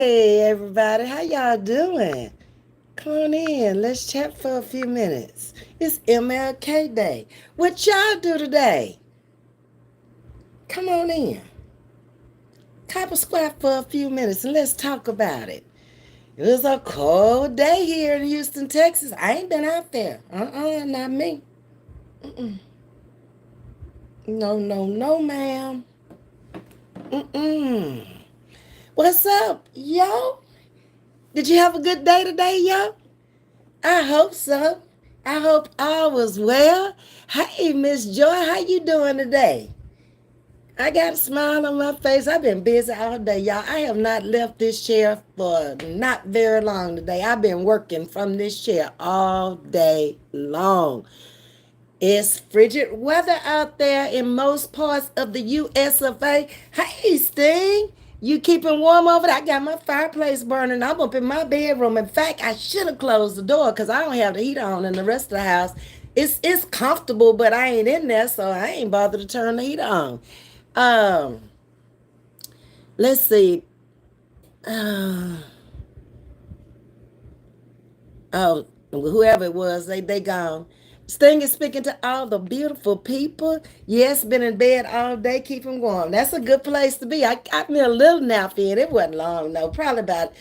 Hey everybody, how y'all doing? Come on in, let's chat for a few minutes. It's MLK Day. What y'all do today? Come on in. Copper squat for a few minutes and let's talk about it. It was a cold day here in Houston, Texas. I ain't been out there. Not me. Mm-mm. No, no, no, ma'am. Mm-mm. What's up, yo? Did you have a good day today, yo? I hope so. I hope all was well. Hey, Miss Joy, how you doing today? I got a smile on my face. I've been busy all day, y'all. I have not left this chair for not very long today. I've been working from this chair all day long. It's frigid weather out there in most parts of the US of A. Hey, Sting, you keeping warm over there? I got my fireplace burning. I'm up in my bedroom. In fact, I should have closed the door because I don't have the heat on in the rest of the house. It's comfortable, but I ain't in there, so I ain't bothered to turn the heat on. Um, let's see. Uh, oh, whoever it was, they gone. Sting is speaking to all the beautiful people. Yes, been in bed all day, keeping warm. That's a good place to be. I got me a little nap in. It wasn't long, though. Probably about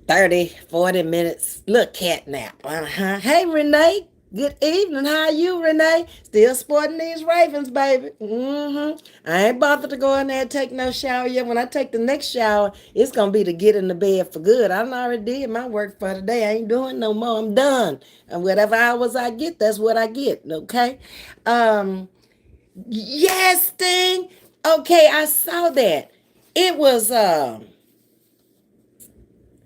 30, 40 minutes. Little cat nap. Uh-huh. Hey, Renee. Good evening. How are you, Renee? Still sporting these Ravens, baby. I ain't bothered to go in there and take no shower yet. When I take the next shower, it's going to be to get in the bed for good. I done already did my work for today. I ain't doing no more. I'm done. And whatever hours I get, that's what I get, okay? Yes, thing. Okay, I saw that. It was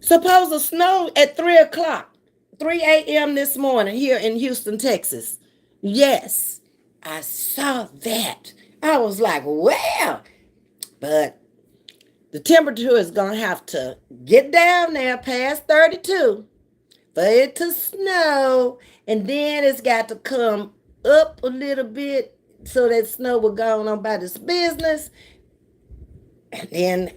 supposed to snow at 3 o'clock, 3 a.m. this morning here in Houston, Texas. Yes, I saw that. I was like, well, but the temperature is going to have to get down there past 32 for it to snow. And then it's got to come up a little bit so that snow will go on about its business. And then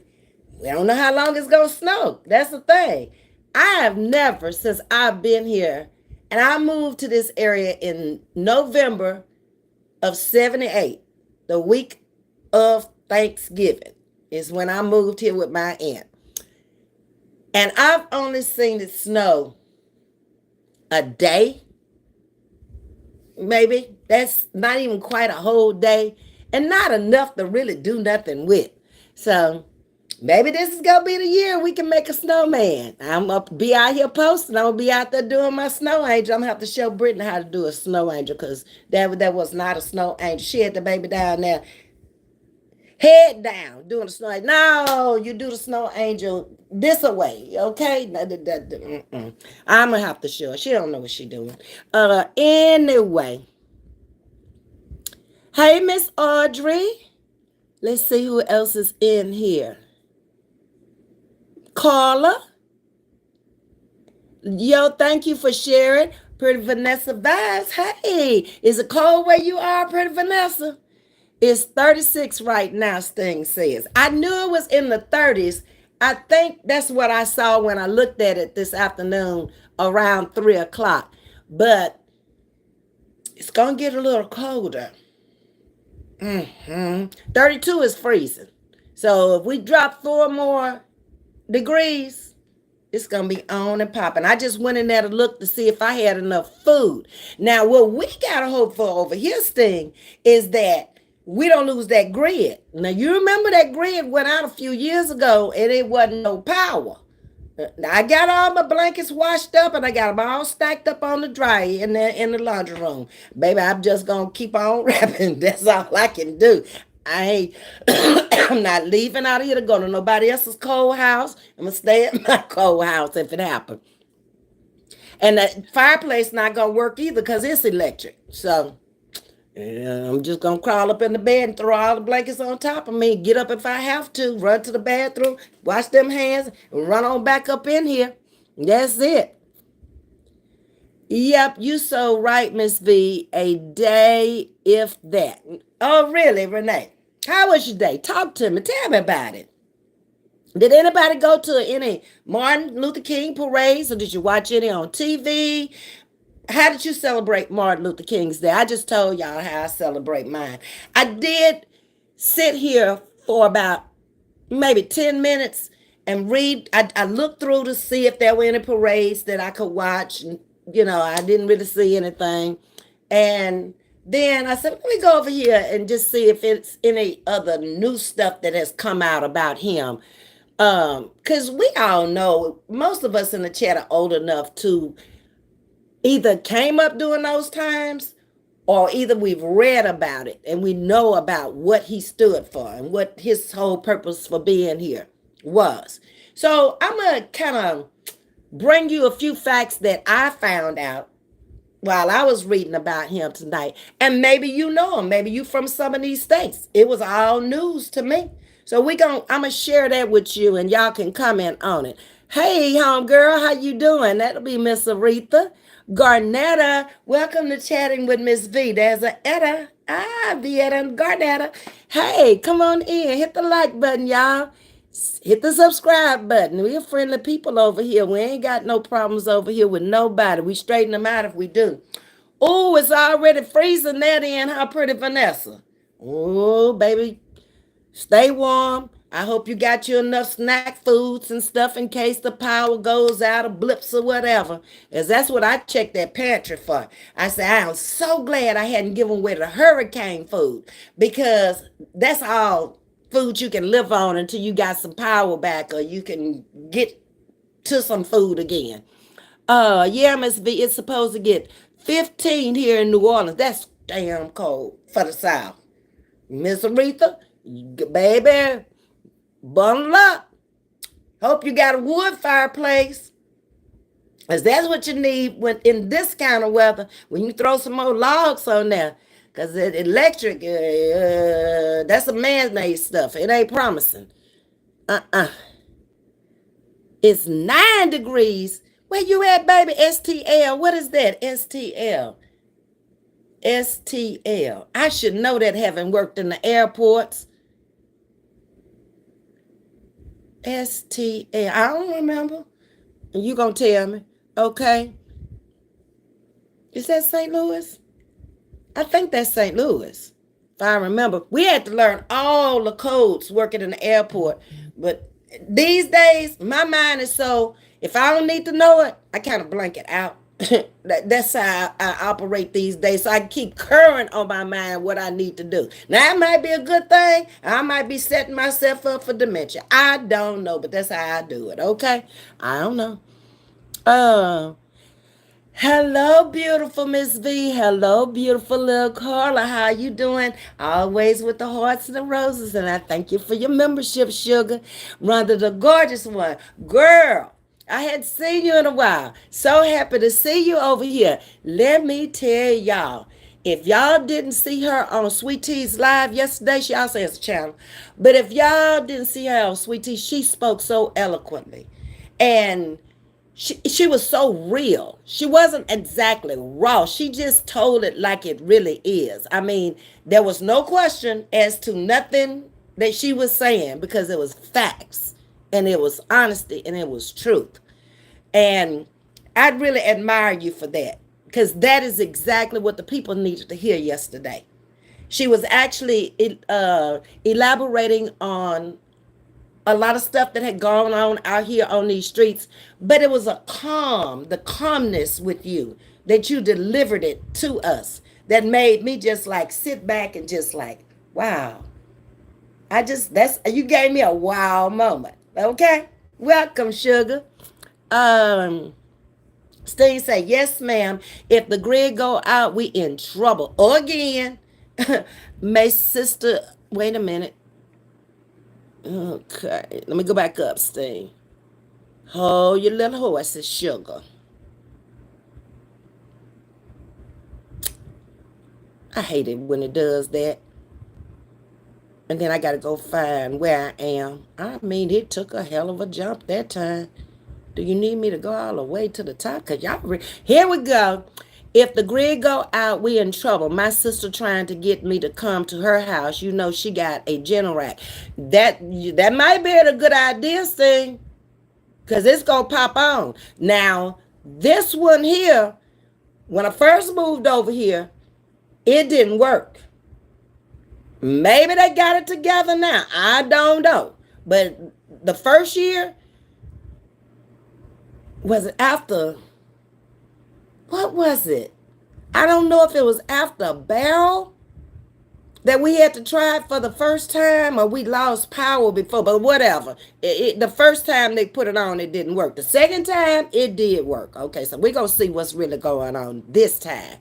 we don't know how long it's going to snow. That's the thing. I have never, since I've been here, and I moved to this area in November of 78, the week of Thanksgiving, is when I moved here with my aunt. And I've only seen it snow a day, maybe. That's not even quite a whole day, and not enough to really do nothing with. So maybe this is gonna be the year we can make a snowman. I'm gonna be out here posting. I'm gonna be out there doing my snow angel. I'm gonna have to show Brittany how to do a snow angel because that was not a snow angel. She had the baby down there, head down, doing the snow angel. No, you do the snow angel this away, okay? I'm gonna have to show her. She don't know what she doing. Anyway, hey Miss Audrey. Let's see who else is in here. Carla. Yo, thank you for sharing. Pretty Vanessa Vibes. Hey, is it cold where you are, Pretty Vanessa? It's 36 right now, Sting says. I knew it was in the 30s. I think that's what I saw when I looked at it this afternoon around 3 o'clock. But it's going to get a little colder. 32 is freezing. So if we drop 4 more degrees, it's going to be on and popping. I just went in there to look to see if I had enough food. Now, what we got to hope for over here, Sting, is that we don't lose that grid. Now, you remember that grid went out a few years ago and it wasn't no power. I got all my blankets washed up and I got them all stacked up on the dryer in the laundry room. Baby, I'm just going to keep on wrapping. That's all I can do. I ain't, I'm not leaving out of here to go to nobody else's cold house. I'm going to stay at my cold house if it happens. And the fireplace not going to work either because it's electric. So I'm just going to crawl up in the bed and throw all the blankets on top of me. Get up if I have to. Run to the bathroom. Wash them hands. And run on back up in here. That's it. Yep, you so right, Ms.V. A day, if that. Oh, really, Renee? How was your day? Talk to me. Tell me about it. Did anybody go to any Martin Luther King parades, or did you watch any on TV? How did you celebrate Martin Luther King's Day? I just told y'all how I celebrate mine. I did sit here for about maybe 10 minutes and read. I looked through to see if there were any parades that I could watch. And, I didn't really see anything. And then I said, let me go over here and just see if it's any other new stuff that has come out about him. Because we all know, most of us in the chat are old enough to either came up during those times, or either we've read about it and we know about what he stood for and what his whole purpose for being here was. So I'm going to kind of bring you a few facts that I found out while I was reading about him tonight. And maybe you know him. Maybe you from some of these states. It was all news to me. So I'm gonna share that with you and y'all can comment on it. Hey, homegirl, how you doing? That'll be Miss Aretha. Garnetta, welcome to Chatting with Ms.V. There's a Etta. Vieta and Garnetta. Hey, come on in. Hit the like button, y'all. Hit the subscribe button. We're friendly people over here. We ain't got no problems over here with nobody. We straighten them out if we do. Oh, it's already freezing that in, huh, pretty Vanessa? Oh, baby, stay warm. I hope you got you enough snack foods and stuff in case the power goes out or blips or whatever. Because that's what I checked that pantry for. I said, I am so glad I hadn't given away the hurricane food, because that's all food you can live on until you got some power back or you can get to some food again. Yeah, Ms.V, it's supposed to get 15 here in New Orleans. That's damn cold for the South. Miss Aretha, baby, bundle up. Hope you got a wood fireplace, because that's what you need when in this kind of weather, when you throw some more logs on there. Because electric, that's a man-made stuff. It ain't promising. It's 9 degrees. Where you at, baby? STL. What is that? STL. STL. I should know that, having worked in the airports. STL. I don't remember. You gonna tell me? Okay. Is that St. Louis? I think that's St. Louis. If I remember. We had to learn all the codes working in the airport. But these days, my mind is so, if I don't need to know it, I kind of blank it out. That's how I operate these days. So I can keep current on my mind what I need to do. Now, it might be a good thing. I might be setting myself up for dementia. I don't know, but that's how I do it, okay? I don't know. Hello, beautiful Ms.V. Hello, beautiful little Carla. How you doing? Always with the hearts and the roses. And I thank you for your membership, sugar. Rhonda, the gorgeous one. Girl, I hadn't seen you in a while. So happy to see you over here. Let me tell y'all, if y'all didn't see her on Sweet Tea's live yesterday, she also has a channel. But if y'all didn't see her on Sweet Tea, she spoke so eloquently. And she was so real. She wasn't exactly raw. She just told it like it really is. I mean, there was no question as to nothing that she was saying, because it was facts and it was honesty and it was truth. And I really admire you for that, because that is exactly what the people needed to hear yesterday. She was actually elaborating on a lot of stuff that had gone on out here on these streets, but it was the calmness with you that you delivered it to us that made me just like sit back and just like, wow. You gave me a wow moment. Okay. Welcome, sugar. Steen say, yes, ma'am. If the grid go out, we in trouble again. May sister, wait a minute. Okay, let me go back up, Sting. Hold your little horses, sugar. I hate it when it does that. And then I got to go find where I am. I mean, it took a hell of a jump that time. Do you need me to go all the way to the top? Because y'all, here we go. If the grid go out, we in trouble. My sister trying to get me to come to her house. You know she got a Generac. That might be a good idea thing, because it's gonna pop on. Now, this one here, when I first moved over here, it didn't work. Maybe they got it together now. I don't know. But the first year, was it after, what was it? I don't know if it was after a barrel that we had to try it for the first time, or we lost power before, but whatever. The first time they put it on, it didn't work. The second time, it did work. Okay, so we're going to see what's really going on this time.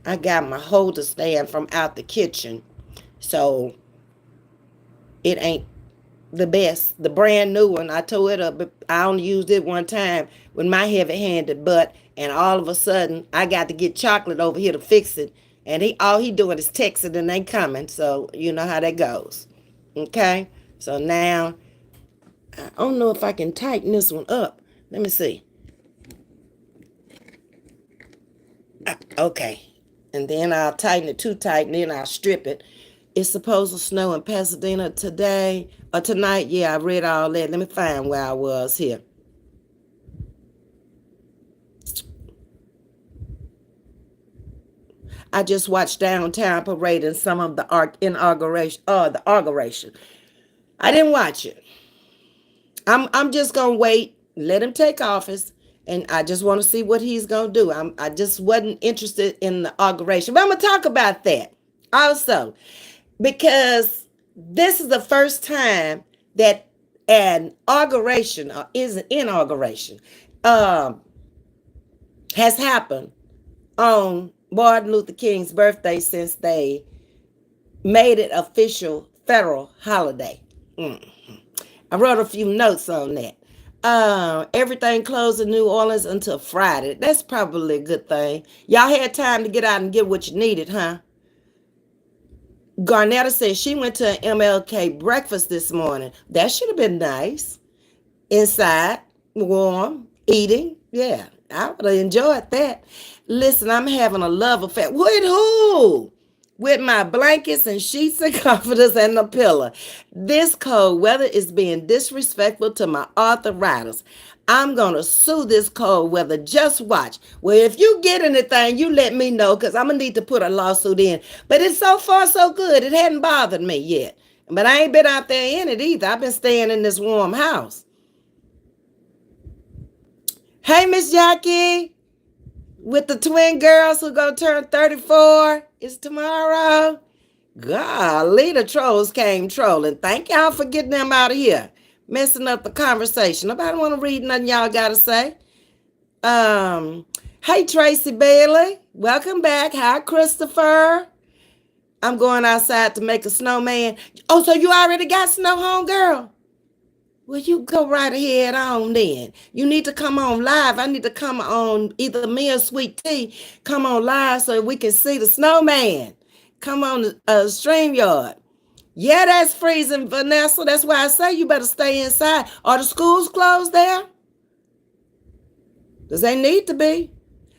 I got my holder stand from out the kitchen, so it ain't the best. The brand new one, I tore it up, but I only used it one time with my heavy-handed butt, and all of a sudden, I got to get Chocolate over here to fix it, and all he doing is texting and ain't coming, so you know how that goes. Okay? So now, I don't know if I can tighten this one up. Let me see. Okay. And then I'll tighten it too tight, and then I'll strip it. It's supposed to snow in Pasadena today or tonight. Yeah, I read all that. Let me find where I was here. I just watched Downtown Parade and some of the inauguration. The inauguration. I didn't watch it. I'm just gonna wait, let him take office, and I just want to see what he's gonna do. I just wasn't interested in the inauguration, but I'm gonna talk about that also, because this is the first time that an inauguration or is an inauguration has happened on Martin Luther King's birthday since they made it official federal holiday. I wrote a few notes on that. Everything closed in New Orleans until Friday. That's probably a good thing. Y'all had time to get out and get what you needed, huh? Garnetta said she went to an MLK breakfast this morning. That should have been nice. Inside, warm, eating. Yeah, I would have enjoyed that. Listen, I'm having a love affair. With who? With my blankets and sheets and comforters and the pillow. This cold weather is being disrespectful to my arthritis. I'm going to sue this cold weather. Just watch. Well, if you get anything, you let me know, because I'm going to need to put a lawsuit in. But it's so far so good. It hadn't bothered me yet. But I ain't been out there in it either. I've been staying in this warm house. Hey, Miss Jackie. With the twin girls who going to turn 34. It's tomorrow. Golly, the trolls came trolling. Thank y'all for getting them out of here. Messing up the conversation. Nobody want to read nothing y'all got to say. Hey, Tracy Bailey. Welcome back. Hi, Christopher. I'm going outside to make a snowman. Oh, so you already got snow home, girl? Well, you go right ahead on then. You need to come on live. I need to come on, either me or Sweet Tea, come on live so we can see the snowman. Come on StreamYard. Yeah, that's freezing, Vanessa. That's why I say you better stay inside. Are the schools closed there? Because they need to be.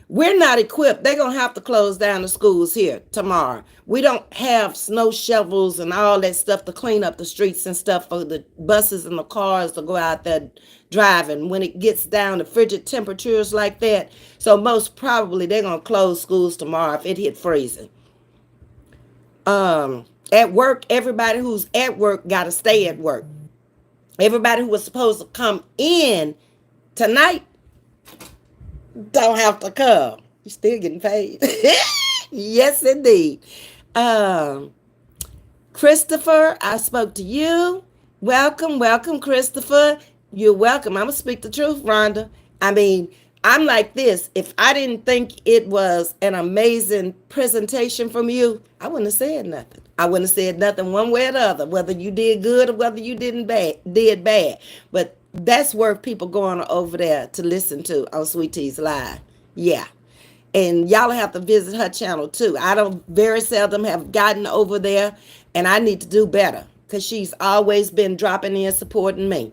We're not equipped. They're going to have to close down the schools here tomorrow. We don't have snow shovels and all that stuff to clean up the streets and stuff for the buses and the cars to go out there driving when it gets down to frigid temperatures like that. So most probably they're going to close schools tomorrow if it hit freezing. At work, everybody who's at work got to stay at work. Everybody who was supposed to come in tonight don't have to come. You're still getting paid. Yes, indeed. Christopher, I spoke to you. Welcome, Christopher. You're welcome. I'm going to speak the truth, Rhonda. I mean, I'm like this. If I didn't think it was an amazing presentation from you, I wouldn't have said nothing. I wouldn't have said nothing one way or the other, whether you did good or whether you did bad. But that's worth people going over there to listen to on Sweet Tea's Live. Yeah. And y'all have to visit her channel too. I don't very seldom have gotten over there, and I need to do better because she's always been dropping in supporting me.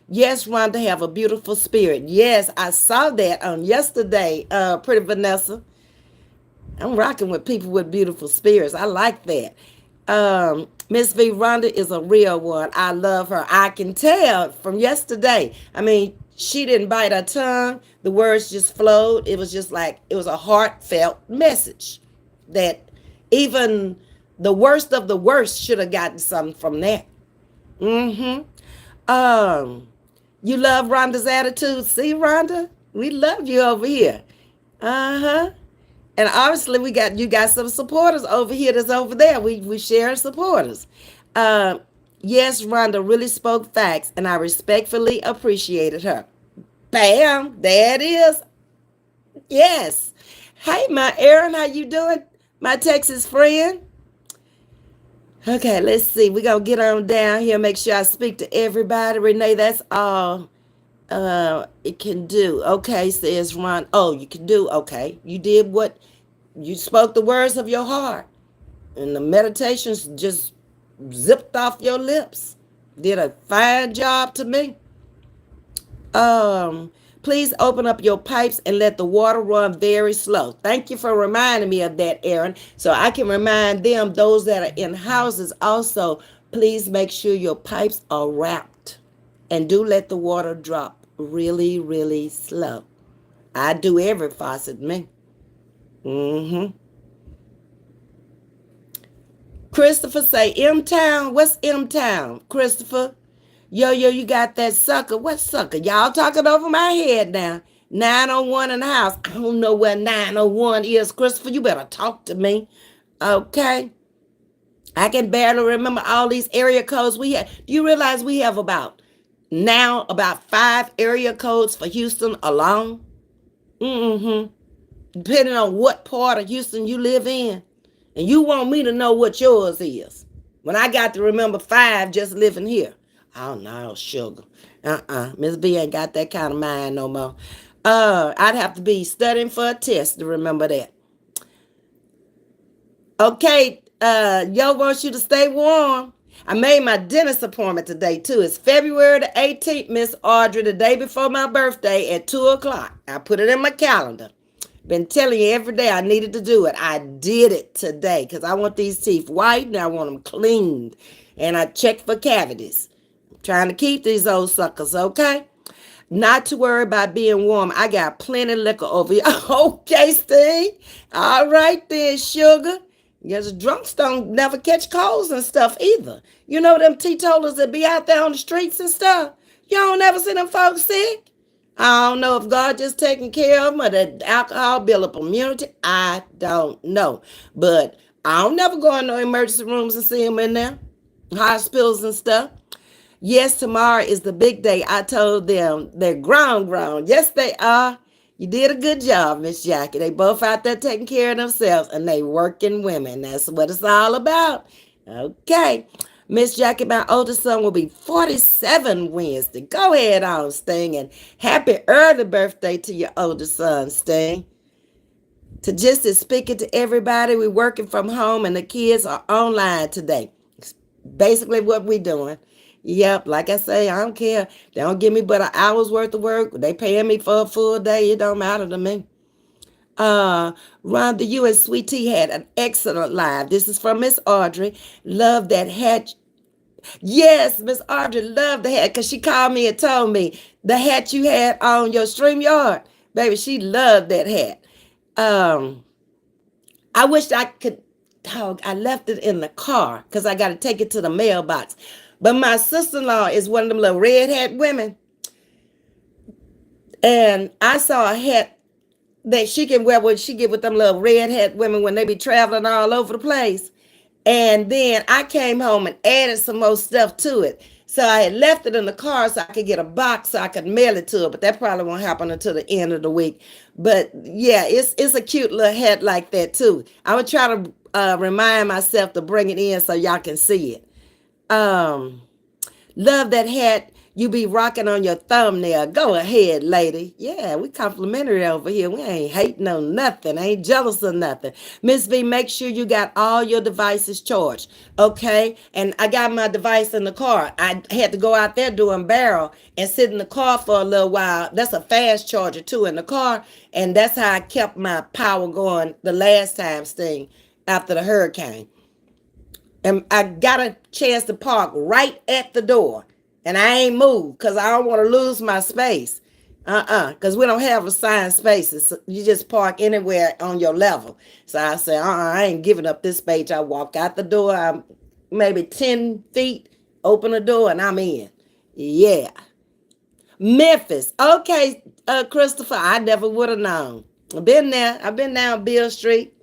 Yes, Rhonda have a beautiful spirit. Yes, I saw that on yesterday, Pretty Vanessa. I'm rocking with people with beautiful spirits. I like that. Ms.V. Rhonda is a real one. I love her. I can tell from yesterday. I mean, she didn't bite her tongue. The words just flowed. It was just like, it was a heartfelt message that even the worst of the worst should have gotten something from that. Mm-hmm. You love Rhonda's attitude. See, Rhonda? We love you over here. Uh-huh. And obviously you got some supporters over here that's over there. We share supporters. Uh, yes, Rhonda really spoke facts and I respectfully appreciated her. Bam, there it is. Yes. Hey, my Aaron, how you doing? My Texas friend. Okay, let's see. We're gonna get on down here, make sure I speak to everybody. Renee, that's all it can do. Okay, says Ron. Oh, you can do okay. You did what you spoke the words of your heart. And the meditations just zipped off your lips. Did a fine job to me. Um, Please open up your pipes and let the water run very slow. Thank you for reminding me of that, Aaron. So I can remind them, those that are in houses also, please make sure your pipes are wrapped. And do let the water drop really, really slow. I do every faucet, me. Mm-hmm. Christopher say, M-Town? What's M-Town, Christopher? Yo, you got that sucker. What sucker? Y'all talking over my head now. 901 in the house. I don't know where 901 is, Christopher. You better talk to me. Okay? I can barely remember all these area codes we have. Do you realize we have about 5 area codes for Houston alone? Mm-hmm. Depending on what part of Houston you live in. And you want me to know what yours is. When I got to remember 5 just living here. Oh no, sugar. Miss B ain't got that kind of mind no more. I'd have to be studying for a test to remember that. Okay, yo wants you to stay warm. I made my dentist appointment today too. It's February the 18th, Miss Audrey, the day before my birthday at 2 o'clock. I put it in my calendar. Been telling you every day I needed to do it. I did it today because I want these teeth white and I want them cleaned. And I checked for cavities. I'm trying to keep these old suckers, okay? Not to worry about being warm. I got plenty of liquor over here. Okay, Steve. All right then, sugar. Yes, drunks don't never catch colds and stuff either. You know them teetotalers that be out there on the streets and stuff? You don't never see them folks sick? I don't know if God just taking care of them or the alcohol build up immunity. I don't know. But I don't never go in no emergency rooms and see them in there. Hospitals and stuff. Yes, tomorrow is the big day. I told them they're grown. Yes, they are. You did a good job, Miss Jackie. They both out there taking care of themselves and they working women. That's what it's all about. Okay. Miss Jackie, my oldest son will be 47 Wednesday. Go ahead on, Sting, and happy early birthday to your oldest son, Sting. To just as speaking to everybody, we're working from home and the kids are online today. It's basically what we're doing. Yep, like I say, I don't care. They don't give me but an hour's worth of work. They paying me for a full day. It don't matter to me. Ron, the U.S. Sweet Tea had an excellent live. This is from Miss Audrey. Love that hat. Yes, Miss Audrey loved the hat because she called me and told me the hat you had on your StreamYard. Baby, she loved that hat. I wish I could, dog, I left it in the car because I got to take it to the mailbox. But my sister-in-law is one of them little red hat women. And I saw a hat that she can wear when she get with them little red hat women when they be traveling all over the place. And then I came home and added some more stuff to it. So I had left it in the car so I could get a box so I could mail it to her. But that probably won't happen until the end of the week. But yeah, it's a cute little hat like that too. I would try to remind myself to bring it in so y'all can see it. Love that hat. You be rocking on your thumbnail. Go ahead, lady. Yeah, we complimentary over here. We ain't hating on nothing. Ain't jealous of nothing. Miss V, make sure you got all your devices charged. Okay? And I got my device in the car. I had to go out there doing barrel and sit in the car for a little while. That's a fast charger too in the car. And that's how I kept my power going the last time thing after the hurricane. And I got a chance to park right at the door. And I ain't moved because I don't want to lose my space. Because we don't have assigned spaces. So you just park anywhere on your level. So I said, I ain't giving up this space. I walk out the door. I'm maybe 10 feet, open the door, and I'm in. Yeah. Memphis. Okay, Christopher, I never would have known. I've been there. I've been down Bill Street.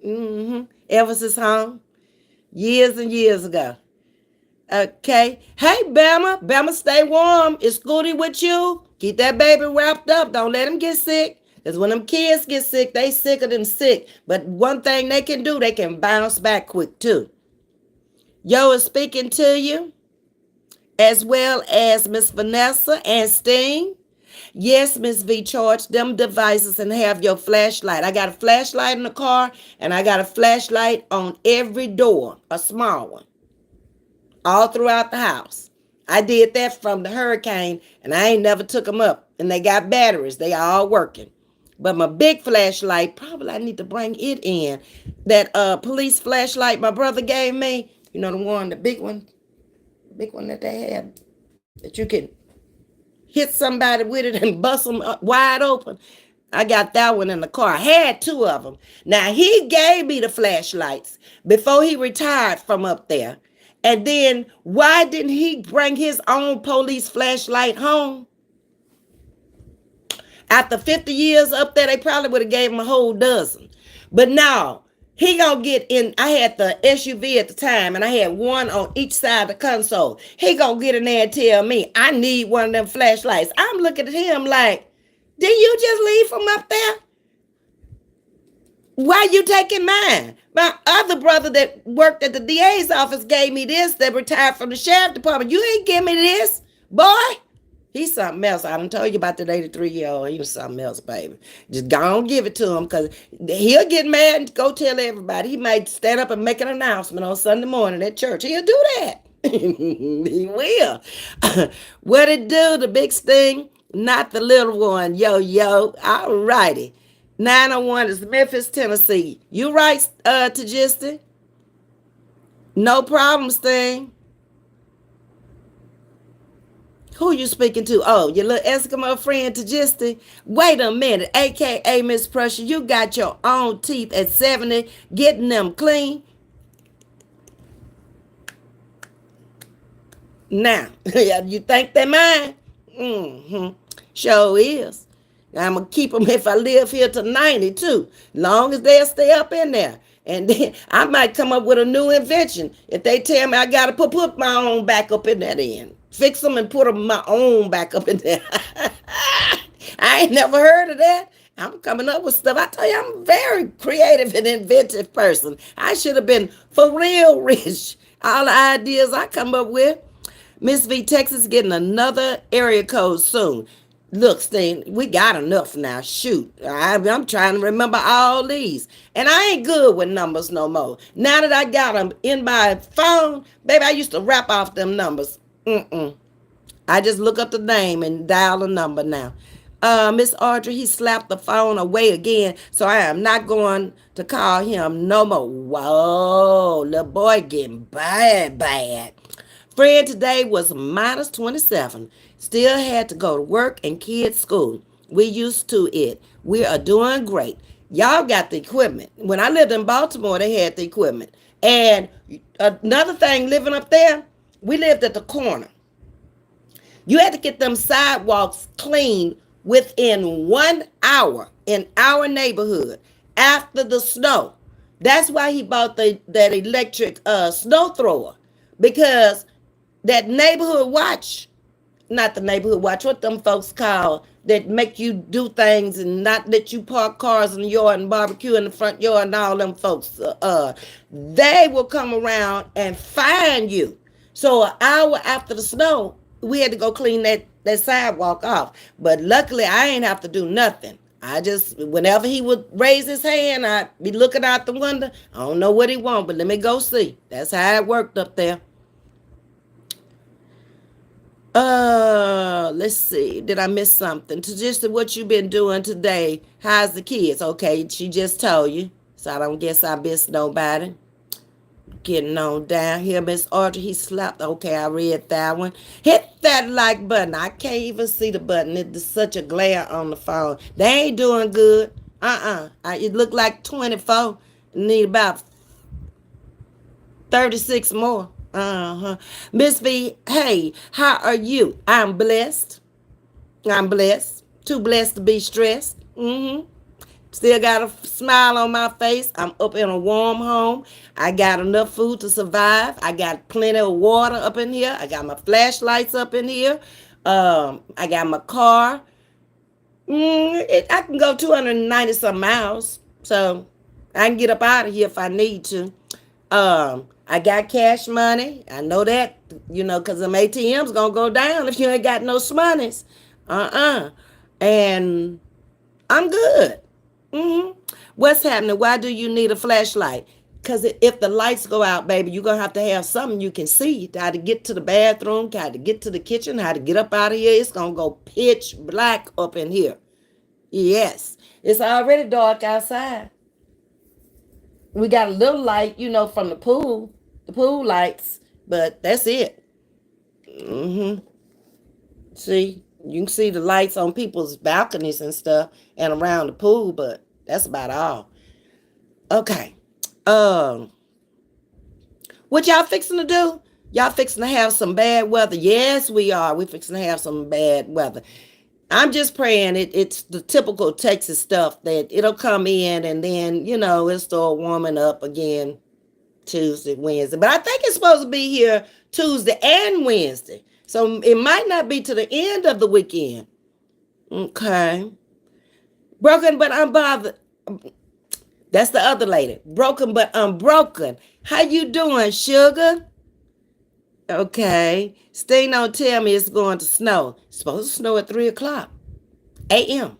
Ever since home. Years and years ago. Okay. Hey, Bama. Bama, stay warm. Is Scooty with you? Keep that baby wrapped up. Don't let him get sick. Because when them kids get sick, they sicker than sick. But one thing they can do, they can bounce back quick too. Yo is speaking to you, as well as Miss Vanessa and Sting. Yes, Ms. V, charge them devices and have your flashlight. I got a flashlight in the car, and I got a flashlight on every door, a small one, all throughout the house. I did that from the hurricane, and I ain't never took them up. And they got batteries. They all working. But my big flashlight, probably I need to bring it in. That police flashlight my brother gave me, you know, the big one that they had, that you can hit somebody with it and bust them wide open. I got that one in the car. I had two of them. Now, he gave me the flashlights before he retired from up there. And then why didn't he bring his own police flashlight home? After 50 years up there, they probably would have gave him a whole dozen. But now, he gonna get in. I had the SUV at the time, and I had one on each side of the console. He gonna get in there and tell me, I need one of them flashlights. I'm looking at him like, did you just leave from up there? Why you taking mine? My other brother that worked at the DA's office gave me this, that retired from the sheriff department. You ain't give me this, boy. He's something else. I done told you about that 83-year-old. He was something else, baby. Just go on, give it to him, because he'll get mad and go tell everybody. He might stand up and make an announcement on Sunday morning at church. He'll do that. He will. What it do, the big sting, not the little one. Yo. All righty. 901 is Memphis, Tennessee. You right, Tajisti? No problem, Sting. Who you speaking to? Oh, your little Eskimo friend Tajisti? Wait a minute, a.k.a. Miss Prussia, you got your own teeth at 70, getting them clean? Now, you think they're mine? Sure is. I'm going to keep them if I live here to 90 too, long as they'll stay up in there. And then I might come up with a new invention. If they tell me I got to put my own back up in that end. Fix them and put them my own back up in there. I ain't never heard of that. I'm coming up with stuff. I tell you, I'm a very creative and inventive person. I should have been for real rich. All the ideas I come up with. Ms.V, Texas getting another area code soon. Look, Sting, we got enough now. Shoot. I'm trying to remember all these. And I ain't good with numbers no more. Now that I got them in my phone, baby, I used to rap off them numbers. I just look up the name and dial the number now. Miss Audrey, he slapped the phone away again, so I am not going to call him no more. Whoa, little boy getting bad. Fred today was minus 27. Still had to go to work and kids' school. We used to it. We are doing great. Y'all got the equipment. When I lived in Baltimore, they had the equipment. And another thing, living up there, we lived at the corner. You had to get them sidewalks clean within 1 hour in our neighborhood after the snow. That's why he bought that electric snow thrower, because that neighborhood watch, not the neighborhood watch, what them folks call, that make you do things and not let you park cars in the yard and barbecue in the front yard, and all them folks, they will come around and fine you. So an hour after the snow, we had to go clean that that sidewalk off. But luckily, I ain't have to do nothing. I just, whenever he would raise his hand, I'd be looking out the window. I don't know what he want, but let me go see. That's how it worked up there. Let's see. Did I miss something? To just what you been doing today. How's the kids? Okay, she just told you. So I don't guess I missed nobody. Getting on down here, Miss Audrey. He slapped. Okay, I read that one. Hit that like button. I can't even see the button. It's such a glare on the phone. They ain't doing good. It looked like 24. Need about 36 more. Ms.V, hey, how are you? I'm blessed. I'm blessed. Too blessed to be stressed. Still got a smile on my face. I'm up in a warm home. I got enough food to survive. I got plenty of water up in here. I got my flashlights up in here. I got my car. I can go 290 some miles. So I can get up out of here if I need to. I got cash money. I know that, because them ATM's going to go down if you ain't got no monies. And I'm good. What's happening? Why do you need a flashlight? Because if the lights go out, baby, you're going to have something you can see. How to get to the bathroom, how to get to the kitchen, how to get up out of here. It's going to go pitch black up in here. Yes. It's already dark outside. We got a little light, from the pool lights, but that's it. See, you can see the lights on people's balconies and stuff and around the pool, but that's about all. Okay. What y'all fixing to do? Y'all fixing to have some bad weather? Yes, we are. We fixing to have some bad weather. I'm just praying it's the typical Texas stuff that it'll come in and then, it'll start warming up again Tuesday, Wednesday. But I think it's supposed to be here Tuesday and Wednesday. So it might not be to the end of the weekend. Okay. Broken but unbothered. That's the other lady. Broken but unbroken. How you doing, sugar? Okay. Sting don't tell me it's going to snow. It's supposed to snow at 3 o'clock a.m.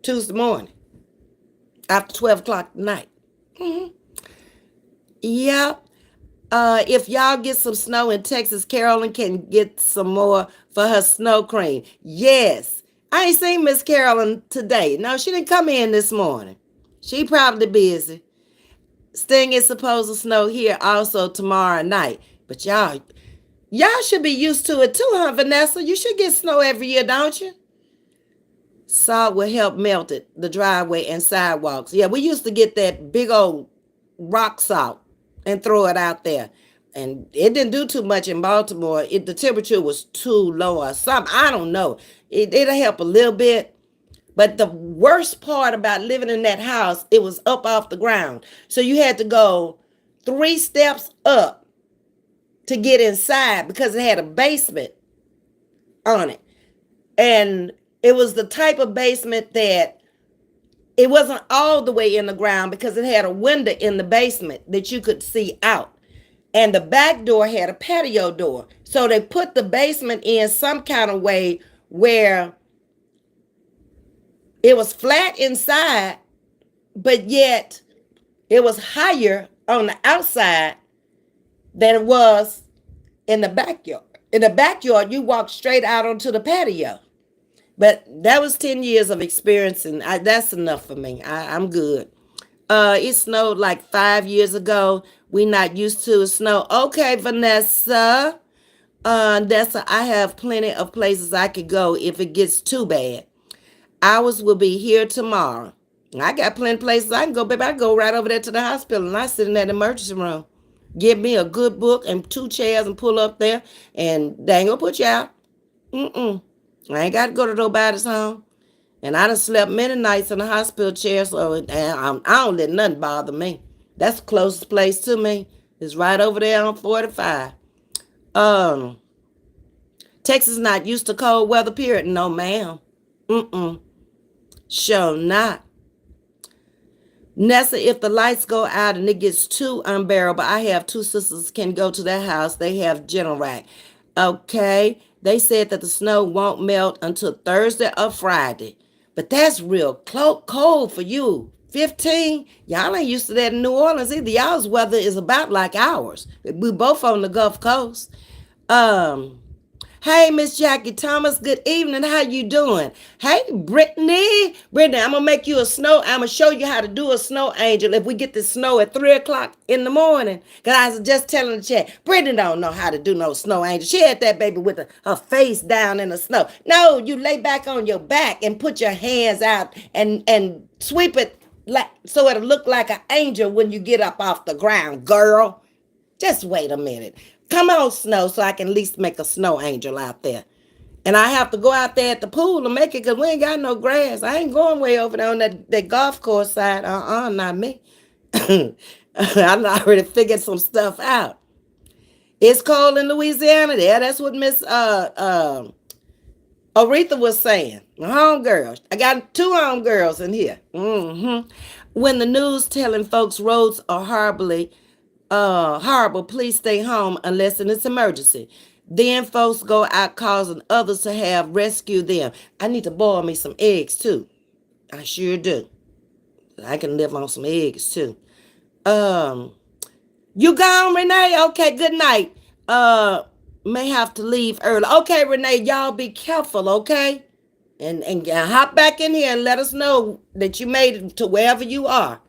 Tuesday morning. After 12 o'clock tonight. Yeah. If y'all get some snow in Texas, Carolyn can get some more for her snow cream. Yes. I ain't seen Miss Carolyn today. No, she didn't come in this morning. She probably busy. Sting is supposed to snow here also tomorrow night. But y'all should be used to it too, huh, Vanessa? You should get snow every year, don't you? Salt will help melt it, the driveway and sidewalks. Yeah, we used to get that big old rock salt and throw it out there. And it didn't do too much in Baltimore. The temperature was too low or something. I don't know. It'll help a little bit. But the worst part about living in that house, it was up off the ground. So you had to go 3 steps up to get inside because it had a basement on it. And it was the type of basement that it wasn't all the way in the ground because it had a window in the basement that you could see out. And the back door had a patio door. So they put the basement in some kind of way where it was flat inside, but yet it was higher on the outside than it was in the backyard. In the backyard, you walk straight out onto the patio. But that was 10 years of experience, and that's enough for me. I'm good. It snowed like 5 years ago. We not used to snow. Okay, Vanessa. Vanessa, I have plenty of places I could go if it gets too bad. Ours will be here tomorrow. I got plenty of places I can go, baby. I go right over there to the hospital, and I sit in that emergency room. Give me a good book and 2 chairs and pull up there, and they ain't gonna put you out. I ain't got to go to nobody's home. And I done slept many nights in the hospital chair, so I don't let nothing bother me. That's the closest place to me. It's right over there on 45. Texas not used to cold weather, period. No, ma'am. Sure not. Nessa, if the lights go out and it gets too unbearable, I have 2 sisters can go to their house. They have general rack. Okay. They said that the snow won't melt until Thursday or Friday. But that's real cold for you. 15? Y'all ain't used to that in New Orleans either. Y'all's weather is about like ours. We both on the Gulf Coast. Um, Hey, Miss Jackie Thomas, good evening. How you doing? Hey, Brittany. Brittany, I'm going to make you a snow. I'm going to show you how to do a snow angel if we get the snow at 3 o'clock in the morning. Because I was just telling the chat, Brittany don't know how to do no snow angel. She had that baby with her face down in the snow. No, you lay back on your back and put your hands out and sweep it like so it'll look like an angel when you get up off the ground, girl. Just wait a minute. Come on, snow, so I can at least make a snow angel out there. And I have to go out there at the pool to make it because we ain't got no grass. I ain't going way over there on that golf course side. Not me. I already figured some stuff out. It's cold in Louisiana there. That's what Miss Aretha was saying. Homegirls. I got 2 homegirls in here. When the news telling folks roads are horrible, please stay home unless it's emergency. Then folks go out causing others to have rescue them. I need to boil me some eggs too. I sure do. I can live on some eggs too. You gone, Renee? Okay, good night. May have to leave early. Okay, Renee, y'all be careful, okay? And hop back in here and let us know that you made it to wherever you are.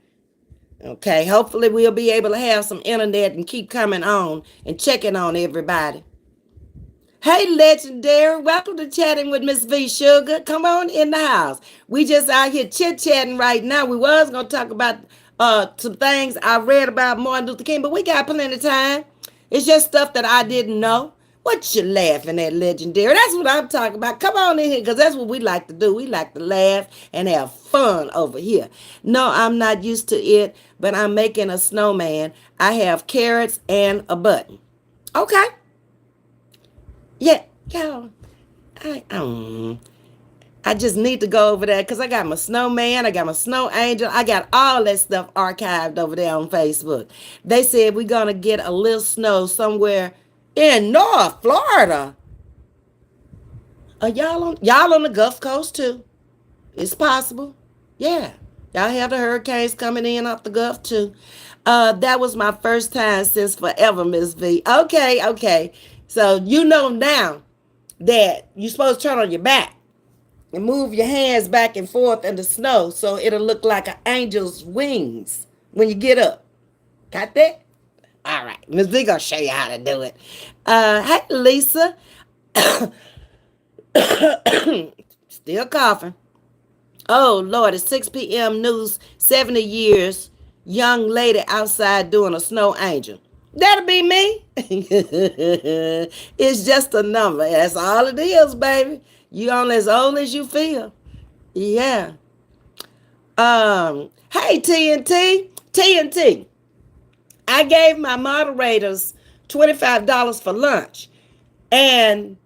Okay, hopefully we'll be able to have some internet and keep coming on and checking on everybody. Hey, Legendary, welcome to Chatting with Ms.V. Sugar. Come on in the house. We just out here chit-chatting right now. We was going to talk about some things I read about Martin Luther King, but we got plenty of time. It's just stuff that I didn't know. What you laughing at, Legendary? That's what I'm talking about. Come on in here, because that's what we like to do. We like to laugh and have fun over here. No, I'm not used to it, but I'm making a snowman. I have carrots and a button. Okay. Yeah, y'all. I just need to go over there because I got my snowman, I got my snow angel, I got all that stuff archived over there on Facebook. They said we're going to get a little snow somewhere in North Florida. Are y'all on the Gulf Coast too? It's possible. Yeah. Y'all have the hurricanes coming in off the Gulf too. That was my first time since forever, Ms. V. Okay. So you know now that you're supposed to turn on your back and move your hands back and forth in the snow so it'll look like an angel's wings when you get up. Got that? All right. Ms. V gonna show you how to do it. Hey, Lisa. Still coughing. Oh, Lord, it's 6 p.m. news, 70 years, young lady outside doing a snow angel. That'll be me. It's just a number. That's all it is, baby. You only as old as you feel. Yeah. Hey, TNT. I gave my moderators $25 for lunch. And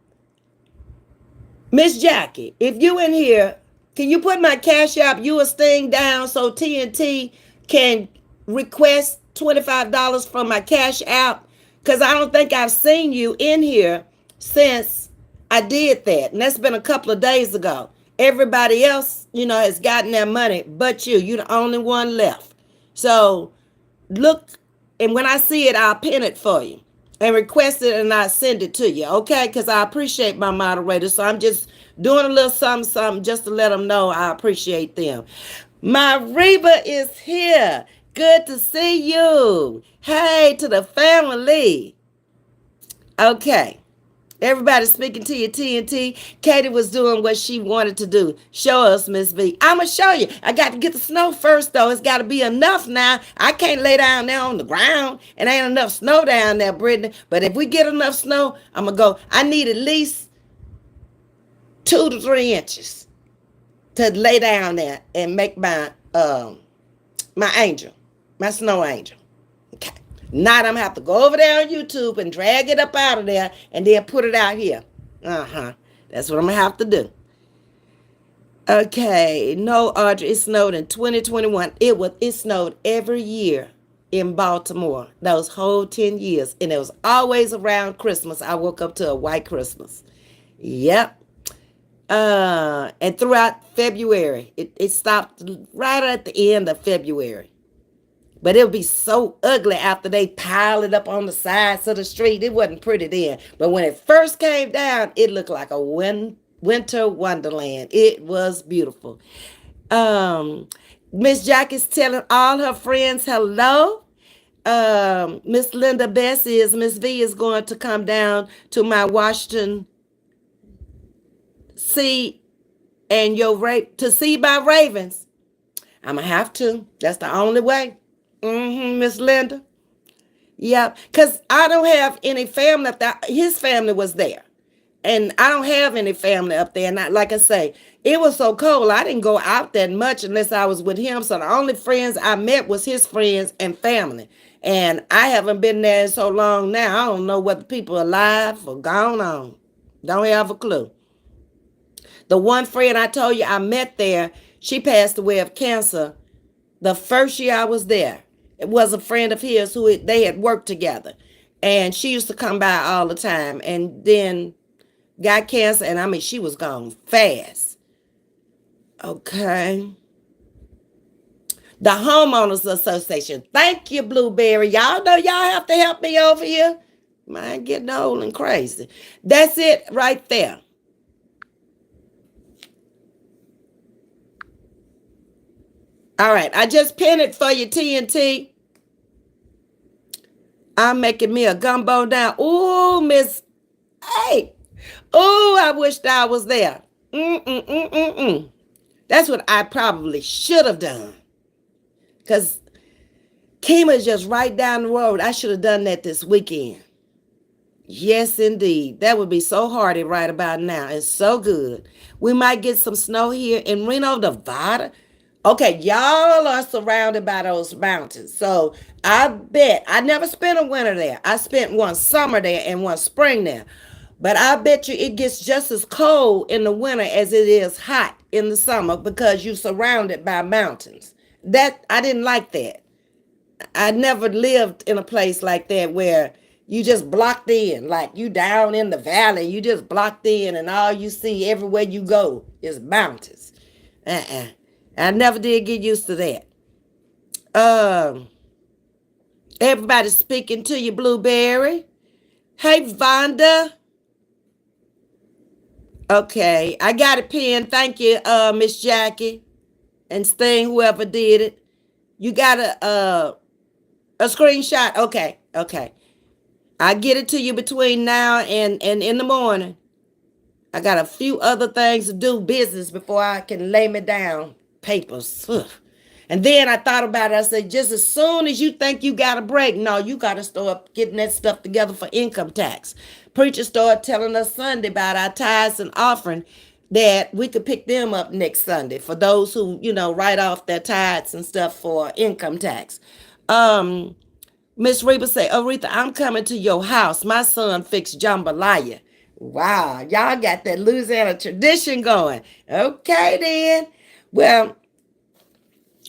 Miss Jackie, if you in here, can you put my Cash App US thing down so TNT can request $25 from my Cash App? Because I don't think I've seen you in here since I did that. And that's been a couple of days ago. Everybody else, has gotten their money, but you. You're the only one left. So look, and when I see it, I'll pin it for you and request it and I'll send it to you, okay? Because I appreciate my moderators. So I'm just doing a little something just to let them know I appreciate them. My Reba is here. Good to see you. Hey, to the family. Okay. Everybody speaking to you, TNT. Katie was doing what she wanted to do. Show us, Miss V. I'm going to show you. I got to get the snow first, though. It's got to be enough now. I can't lay down there on the ground. And ain't enough snow down there, Brittany. But if we get enough snow, I'm going to go. I need at least 2 to 3 inches to lay down there and make my angel, my snow angel. Okay. Now I'm going to have to go over there on YouTube and drag it up out of there and then put it out here. That's what I'm going to have to do. Okay. No, Audrey, it snowed in 2021. It snowed every year in Baltimore. Those whole 10 years. And it was always around Christmas. I woke up to a white Christmas. Yep. And throughout February, it stopped right at the end of February. But it would be so ugly after they piled it up on the sides of the street. It wasn't pretty then. But when it first came down, it looked like a winter wonderland. It was beautiful. Um, Miss Jackie's telling all her friends hello. Miss Linda Bessie is Ms. V is going to come down to my Washington see and to see my Ravens. I'ma have to. That's the only way. Miss Linda. Yeah, because I don't have any family up there. His family was there. And I don't have any family up there. And like I say, it was so cold. I didn't go out that much unless I was with him. So the only friends I met was his friends and family. And I haven't been there in so long now. I don't know whether people are alive or gone on. Don't have a clue. The one friend I told you I met there, she passed away of cancer the first year I was there. It was a friend of his who they had worked together. And she used to come by all the time. And then got cancer, and I mean, she was gone fast. Okay. The Homeowners Association. Thank you, Blueberry. Y'all know y'all have to help me over here. Mine getting old and crazy. That's it right there. All right, I just pinned it for you, TNT. I'm making me a gumbo now. Ooh, Miss. Hey. Ooh, I wished I was there. That's what I probably should have done. Because Kima is just right down the road. I should have done that this weekend. Yes, indeed. That would be so hearty right about now. It's so good. We might get some snow here in Reno, Nevada. Okay, y'all are surrounded by those mountains. So I bet I never spent a winter there. I spent one summer there and one spring there. But I bet you it gets just as cold in the winter as it is hot in the summer because you're surrounded by mountains. That I didn't like that. I never lived in a place like that where you just blocked in, like you down in the valley, you just blocked in, and all you see everywhere you go is mountains. I never did get used to that. Everybody's speaking to you, Blueberry. Hey, Vonda. Okay, I got it pinned. Thank you, Miss Jackie and Sting, whoever did it. You got a screenshot. Okay. I get it to you between now and in the morning. I got a few other things to do, business, before I can lay me down. Papers. Ugh. And then I thought about it. I said, just as soon as you think you got a break, no, you got to start getting that stuff together for income tax. Preacher started telling us Sunday about our tithes and offering that we could pick them up next Sunday for those who, write off their tithes and stuff for income tax. Miss Reba say, Aretha, I'm coming to your house. My son fixed jambalaya. Wow, y'all got that Louisiana tradition going. Okay, then. Well,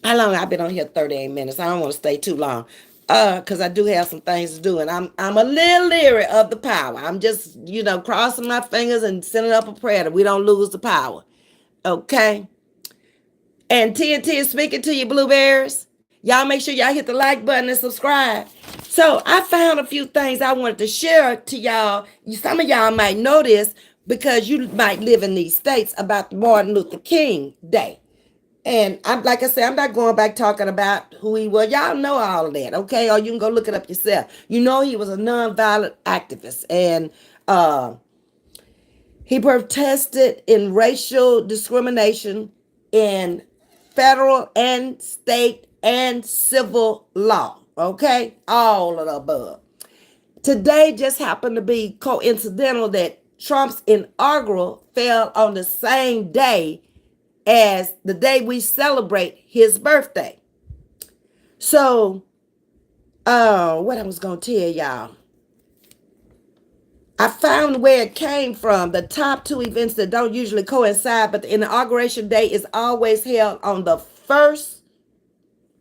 how long I've been on here? 38 minutes. I don't want to stay too long. Because I do have some things to do, and I'm a little leery of the power. I'm just, crossing my fingers and sending up a prayer that we don't lose the power. Okay. And TNT is speaking to you, blueberries. Y'all make sure y'all hit the like button and subscribe. So I found a few things I wanted to share to y'all. Some of y'all might know this because you might live in these states about the Martin Luther King Day. And I'm like I said, I'm not going back talking about who he was. Y'all know all of that, okay? Or you can go look it up yourself. You know he was a nonviolent activist, and he protested in racial discrimination in federal and state and civil law, okay? All of the above. Today just happened to be coincidental that Trump's inaugural fell on the same day as the day we celebrate his birthday. So, what I was going to tell y'all. I found where it came from. The top two events that don't usually coincide, but the inauguration day is always held on the 1st,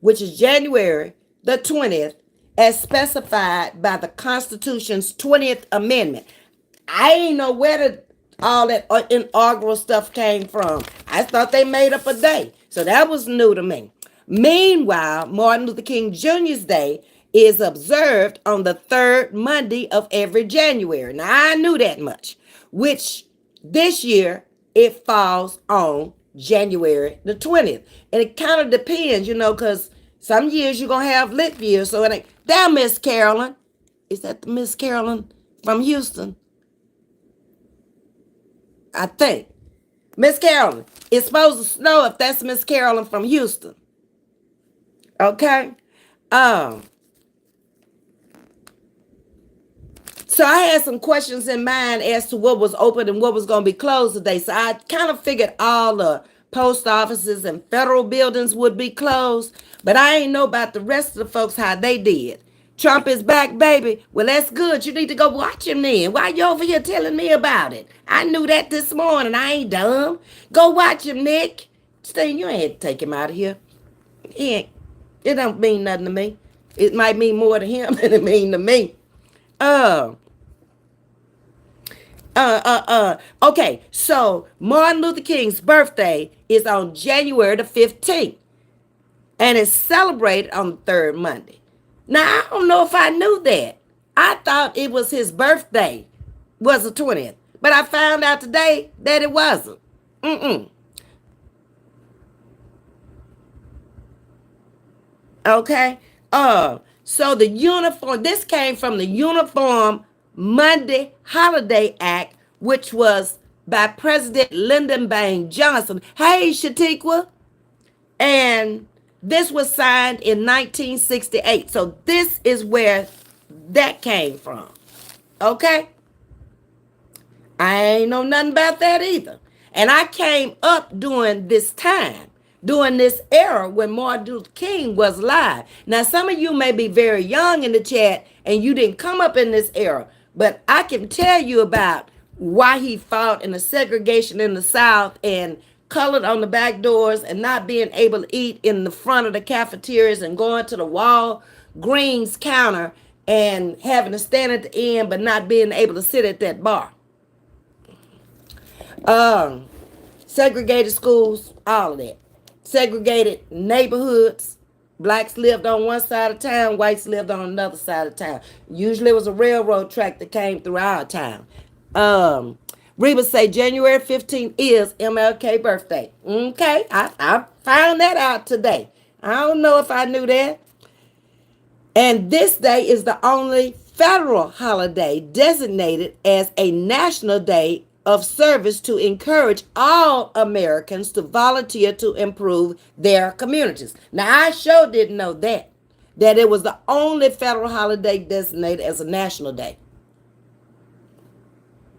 which is January the 20th, as specified by the Constitution's 20th Amendment. I ain't know where the all that inaugural stuff came from. I thought they made up a day. So that was new to me. Meanwhile, Martin Luther King Jr.'s Day is observed on the third Monday of every January. Now, I knew that much, which this year it falls on January the 20th. And it kind of depends, because some years you're going to have lit years. So it ain't. There, Miss Carolyn. Is that the Miss Carolyn from Houston? I think. Miss Carolyn, it's supposed to snow if that's Miss Carolyn from Houston. Okay? Um, so I had some questions in mind as to what was open and what was going to be closed today. So I kind of figured all the post offices and federal buildings would be closed, but I ain't know about the rest of the folks how they did. Trump is back, baby. Well, that's good. You need to go watch him then. Why you over here telling me about it? I knew that this morning. I ain't dumb. Go watch him, Nick. Steen, you ain't take him out of here. He ain't. It don't mean nothing to me. It might mean more to him than it mean to me. Okay, so Martin Luther King's birthday is on January the 15th and is celebrated on the third Monday. Now, I don't know if I knew that. I thought it was his birthday was the 20th, but I found out today that it wasn't. Okay. So the uniform, this came from the Uniform Monday Holiday Act, which was by President Lyndon Baines Johnson. Hey, Shatiqua. And this was signed in 1968. So this is where that came from. Okay. I ain't know nothing about that either. And I came up during this time, during this era when Martin Luther King was alive. Now, some of you may be very young in the chat and you didn't come up in this era, but I can tell you about why he fought in the segregation in the South and colored on the back doors and not being able to eat in the front of the cafeterias and going to the Walgreens counter and having to stand at the end but not being able to sit at that bar. Segregated schools, all of that. Segregated neighborhoods. Blacks lived on one side of town, whites lived on another side of town. Usually it was a railroad track that came through our town. Reba say January 15th is MLK birthday. Okay, I found that out today. I don't know if I knew that. And this day is the only federal holiday designated as a national day of service to encourage all Americans to volunteer to improve their communities. Now, I sure didn't know that it was the only federal holiday designated as a national day.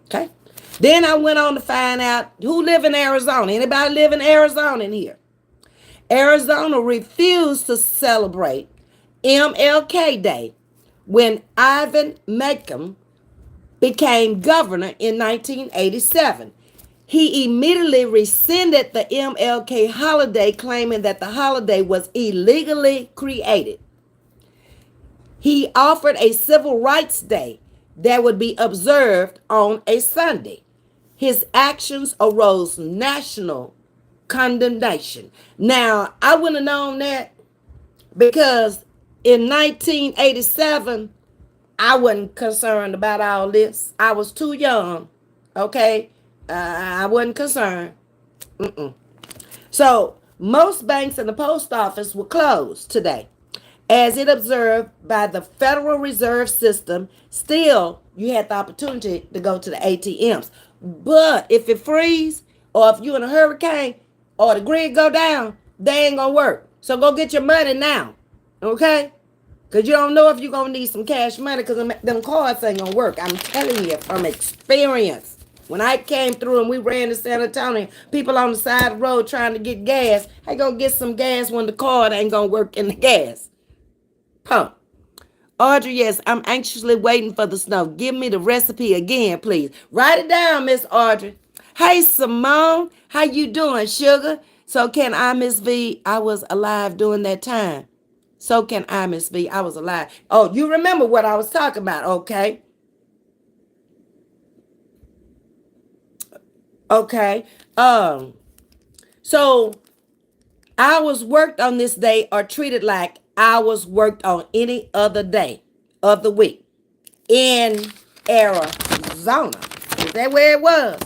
Okay. Then I went on to find out who live in Arizona. Anybody live in Arizona in here? Arizona refused to celebrate MLK Day when Ivan Macomb became governor in 1987. He immediately rescinded the MLK holiday, claiming that the holiday was illegally created. He offered a civil rights day that would be observed on a Sunday. His actions arose national condemnation. Now, I wouldn't have known that because in 1987, I wasn't concerned about all this. I was too young, okay? I wasn't concerned. So, most banks and the post office were closed today. As it observed by the Federal Reserve System, still, you had the opportunity to go to the ATMs. But if it freeze, or if you're in a hurricane, or the grid go down, they ain't gonna work. So go get your money now, okay? Because you don't know if you're going to need some cash money because them cards ain't going to work. I'm telling you from experience. When I came through and we ran to San Antonio, people on the side of the road trying to get gas, I go get some gas when the card ain't going to work in the gas pump. Audrey, yes, I'm anxiously waiting for the snow. Give me the recipe again, please. Write it down, Miss Audrey. Hey, Simone, how you doing, sugar? So can I, Ms. V? I was alive during that time. So can I, Ms.V. I was alive. Oh, you remember what I was talking about, okay? Okay. So hours worked on this day are treated like hours worked on any other day of the week in Arizona. Is that where it was?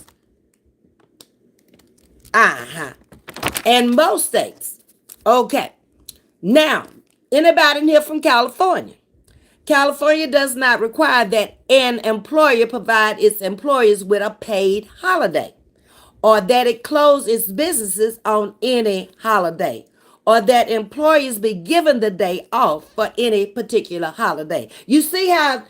Uh-huh. And most states. Okay. Now, anybody in here from California? California does not require that an employer provide its employees with a paid holiday, or that it close its businesses on any holiday, or that employees be given the day off for any particular holiday. You see how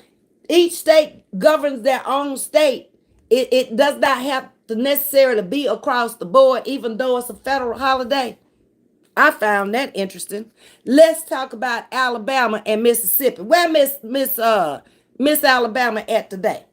each state governs their own state. It does not have to necessarily be across the board, even though it's a federal holiday. I found that interesting. Let's talk about Alabama and Mississippi. Where Miss Alabama at today?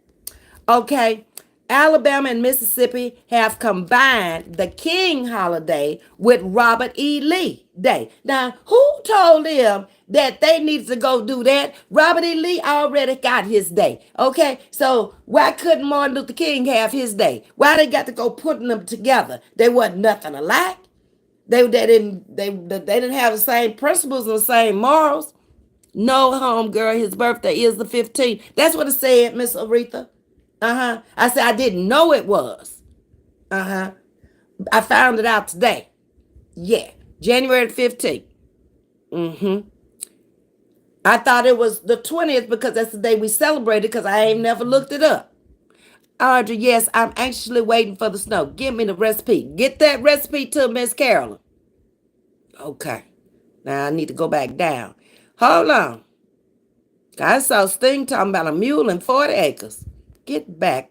Okay. Alabama and Mississippi have combined the King holiday with Robert E. Lee Day. Now, who told them that they needed to go do that? Robert E. Lee already got his day. Okay, so why couldn't Martin Luther King have his day? Why they got to go putting them together? They wasn't nothing alike. They didn't have the same principles and the same morals. No, home girl, his birthday is the 15th. That's what it said, Miss Aretha. Uh-huh. I said I didn't know it was. Uh-huh. I found it out today. Yeah. January 15th. Mm-hmm. I thought it was the 20th because that's the day we celebrated because I ain't never looked it up. Audrey, yes, I'm anxiously waiting for the snow. Give me the recipe. Get that recipe to Miss Carolyn. Okay. Now I need to go back down. Hold on. I saw Sting talking about a mule and 40 acres. Get back.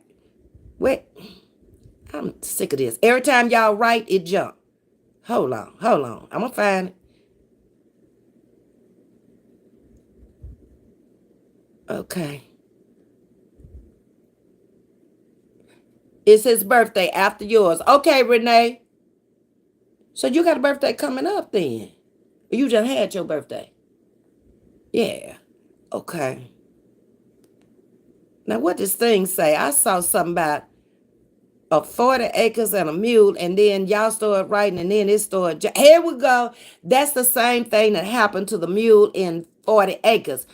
Wait. I'm sick of this. Every time y'all write, it jump. Hold on. I'm going to find it. Okay. It's his birthday after yours. Okay, Renee. So you got a birthday coming up then? Or you just had your birthday? Yeah. Okay. Now what does thing say? I saw something about 40 acres and a mule, and then y'all started writing, and then it started. Here we go. That's the same thing that happened to the mule in 40 acres.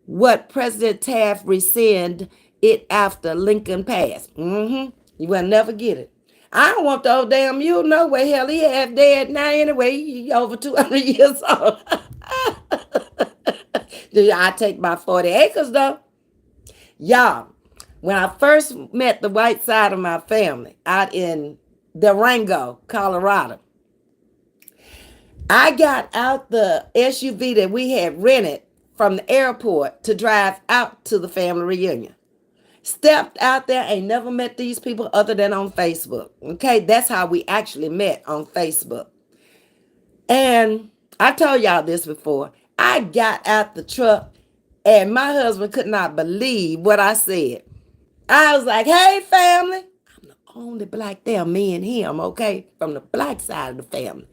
What President Taft rescind it after Lincoln passed. Mm-hmm. You will never get it. I don't want the old damn mule no way. Hell, he half dead now anyway. He over 200 years old. I take my 40 acres though. Y'all, when I first met the white side of my family out in Durango, Colorado, I got out the SUV that we had rented from the airport to drive out to the family reunion. Stepped out there, ain't never met these people other than on Facebook. Okay, that's how we actually met, on Facebook. And I told y'all this before. I got out the truck and my husband could not believe what I said. I was like, hey, family. I'm the only black there, me and him, okay? From the black side of the family.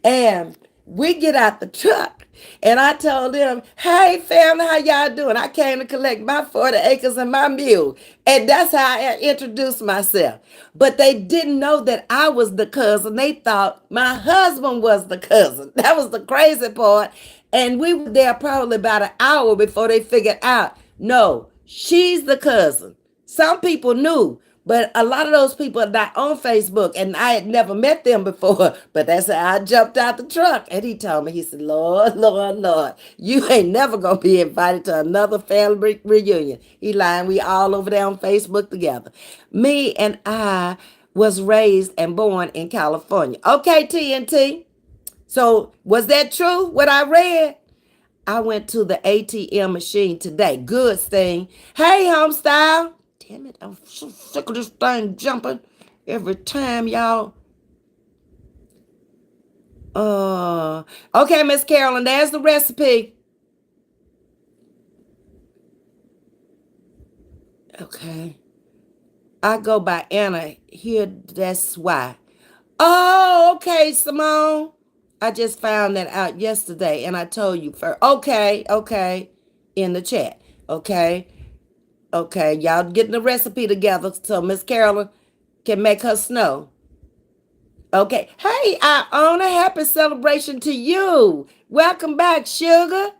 And we get out the truck, and I told them, hey, family, how y'all doing? I came to collect my 40 acres and my mule. And that's how I introduced myself. But they didn't know that I was the cousin. They thought my husband was the cousin. That was the crazy part. And we were there probably about an hour before they figured out, no, she's the cousin. Some people knew, but a lot of those people are not on Facebook, and I had never met them before. But that's how I jumped out the truck. And he told me, he said, Lord, Lord, Lord, you ain't never going to be invited to another family reunion. He lying. We all over there on Facebook together. Me and I was raised and born in California. Okay, TNT. So was that true, what I read? I went to the ATM machine today. Good thing. Hey, Homestyle. Damn it, I'm so sick of this thing jumping every time, y'all. Okay, Miss Carolyn, there's the recipe. Okay. I go by Anna here, that's why. Oh, okay, Simone. I just found that out yesterday, and I told you first. Okay, in the chat. Okay, y'all getting the recipe together. So, Miss Carolyn, can make her snow. Okay. Hey, I own a happy celebration to you. Welcome back, sugar.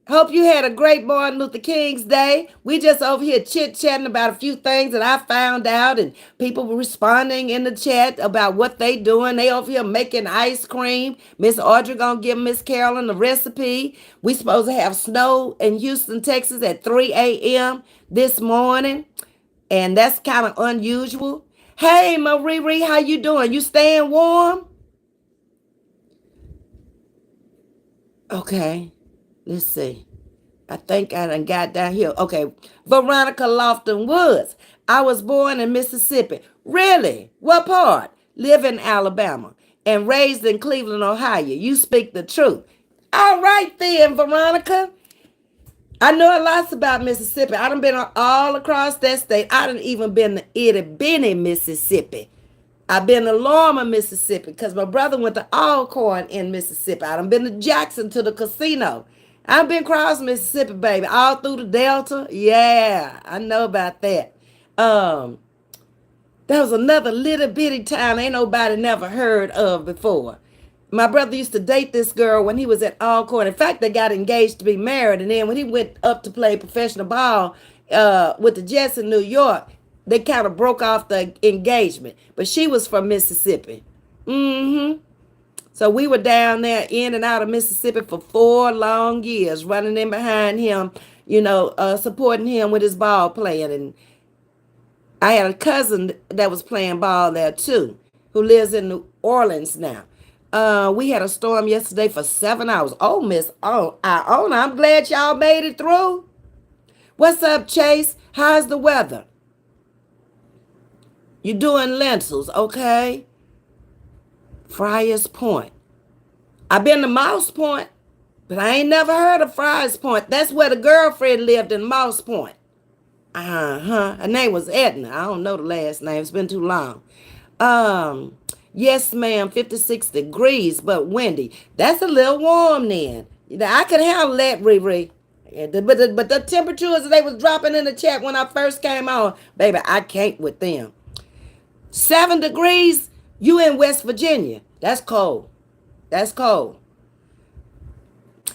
Hope you had a great Martin Luther King's Day. We just over here chit-chatting about a few things that I found out, and people were responding in the chat about what they doing. They over here making ice cream. Miss Audrey gonna give Miss Carolyn the recipe. We supposed to have snow in Houston, Texas at 3 a.m. this morning, and that's kind of unusual. Hey, Marie, how you doing? You staying warm? Okay. Let's see. I think I done got down here. Okay. Veronica Lofton Woods. I was born in Mississippi. Really? What part? Live in Alabama and raised in Cleveland, Ohio. You speak the truth. All right then, Veronica. I know a lot about Mississippi. I done been all across that state. I done even been to Itty Bitty, Mississippi. I've been to Lorma, Mississippi, because my brother went to Alcorn in Mississippi. I done been to Jackson to the casino. I've been across Mississippi, baby, all through the Delta. Yeah, I know about that. There was another little bitty town ain't nobody never heard of before. My brother used to date this girl when he was at Alcorn. In fact, they got engaged to be married. And then when he went up to play professional ball with the Jets in New York, they kind of broke off the engagement. But she was from Mississippi. Mm-hmm. So we were down there in and out of Mississippi for 4 long years, running in behind him, supporting him with his ball playing. And I had a cousin that was playing ball there too, who lives in New Orleans now. We had a storm yesterday for 7 hours. Oh, Miss Iona, I'm glad y'all made it through. What's up, Chase? How's the weather? You doing lentils, okay? Friars Point. I've been to Mouse Point, but I ain't never heard of Friars Point. That's where the girlfriend lived in Mouse Point. Her name was Edna. I don't know the last name. It's been too long. Yes, ma'am, 56 degrees, but windy. That's a little warm then. I could handle that, Riri. But the temperatures they was dropping in the chat when I first came on, baby, I can't with them. 7 degrees, you in West Virginia. That's cold. That's cold.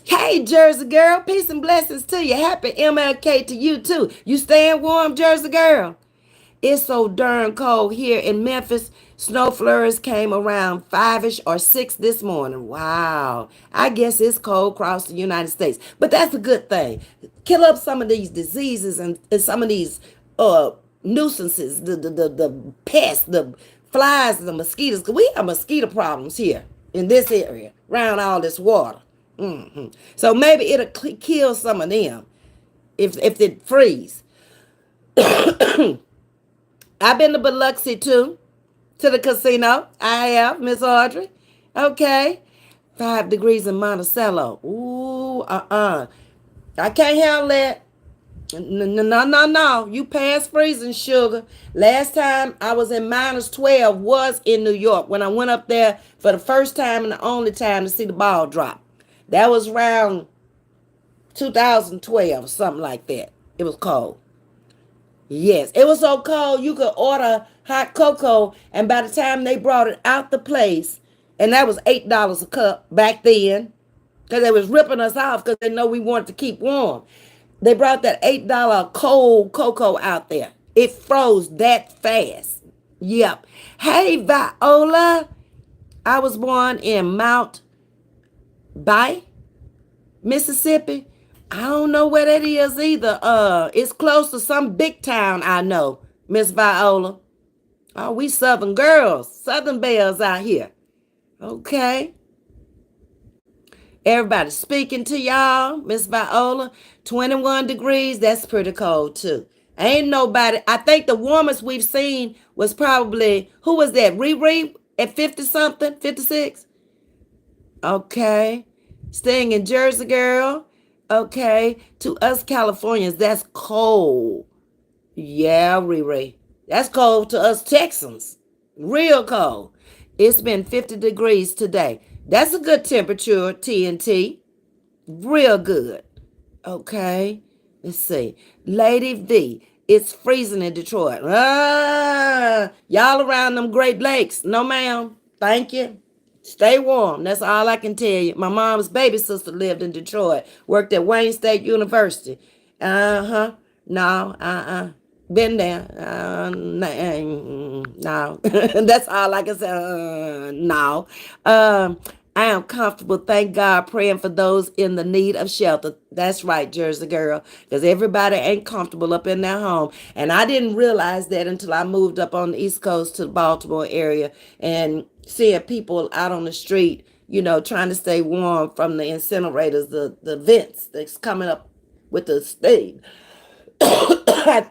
Hey, Jersey girl, peace and blessings to you. Happy MLK to you too. You staying warm, Jersey girl? It's so darn cold here in Memphis. Snow flurries came around 5ish or 6 this morning. Wow. I guess it's cold across the United States. But that's a good thing. Kill up some of these diseases and some of these nuisances, the pests, the flies, the mosquitoes. Because we have mosquito problems here in this area, around all this water. So maybe it'll kill some of them if it freeze. I've been to Biloxi too, to the casino. I have, Miss Audrey. Okay. 5 degrees in Monticello. Ooh, I can't handle that. No. You past freezing, sugar. Last time I was in -12 was in New York when I went up there for the first time and the only time to see the ball drop. That was around 2012, something like that. It was cold. Yes, it was so cold you could order hot cocoa, and by the time they brought it out the place, and that was $8 a cup back then, because they was ripping us off because they know we wanted to keep warm. They brought that $8 cold cocoa out there. It froze that fast. Yep. Hey, Viola. I was born in Mount Bay, Mississippi. I don't know where that is either. It's close to some big town I know, Miss Viola. Oh, we Southern girls, Southern belles out here. Okay. Everybody speaking to y'all, Miss Viola. 21 degrees, that's pretty cold too. Ain't nobody, I think the warmest we've seen was probably, who was that? Riri at 50 something, 56? Okay. Staying in Jersey, girl. Okay. To us Californians, that's cold. Yeah, Riri. That's cold to us Texans. Real cold. It's been 50 degrees today. That's a good temperature, TNT. Real good. Okay. Let's see. Lady V. It's freezing in Detroit. Y'all around them Great Lakes. No, ma'am. Thank you. Stay warm. That's all I can tell you. My mom's baby sister lived in Detroit, worked at Wayne State University. Uh-huh. No, been there. No. That's all I can say. No. I am comfortable, thank God, praying for those in the need of shelter. That's right, Jersey girl, because everybody ain't comfortable up in their home. And I didn't realize that until I moved up on the East Coast to the Baltimore area and seeing people out on the street, trying to stay warm from the incinerators, the vents that's coming up with the steam. I've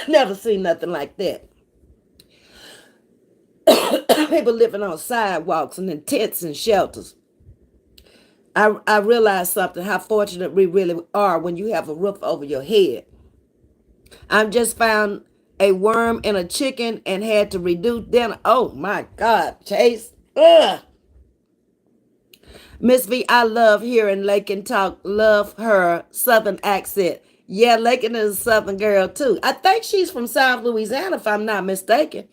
never seen nothing like that. People living on sidewalks and in tents and shelters. I realized something, how fortunate we really are when you have a roof over your head. I just found a worm in a chicken and had to reduce dinner. Oh my God, Chase. Ugh. Ms.V, I love hearing Lakin talk. Love her southern accent. Yeah, Lakin is a southern girl too. I think she's from South Louisiana, if I'm not mistaken.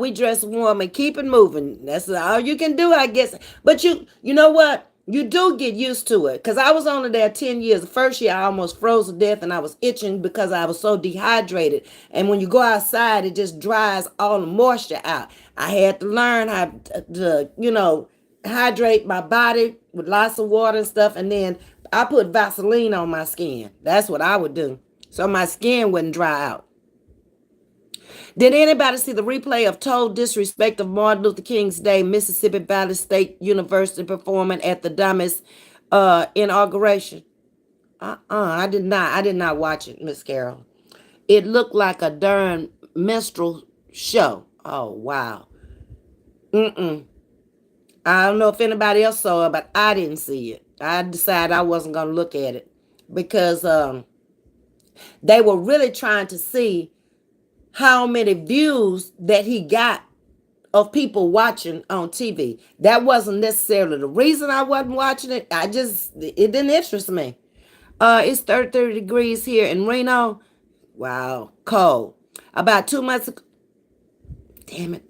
We dress warm and keep it moving. That's all you can do, I guess. But you know what? You do get used to it. Because I was only there 10 years. The first year, I almost froze to death and I was itching because I was so dehydrated. And when you go outside, it just dries all the moisture out. I had to learn how to hydrate my body with lots of water and stuff. And then I put Vaseline on my skin. That's what I would do. So my skin wouldn't dry out. Did anybody see the replay of Total Disrespect of Martin Luther King's Day, Mississippi Valley State University performing at the Dummies inauguration? I did not. I did not watch it, Miss Carol. It looked like a darn minstrel show. Oh, wow. I don't know if anybody else saw it, but I didn't see it. I decided I wasn't going to look at it because they were really trying to see how many views that he got of people watching on TV. That wasn't necessarily the reason I wasn't watching it. It didn't interest me. It's 30 degrees here in Reno. Wow, cold. About 2 months ago, damn it.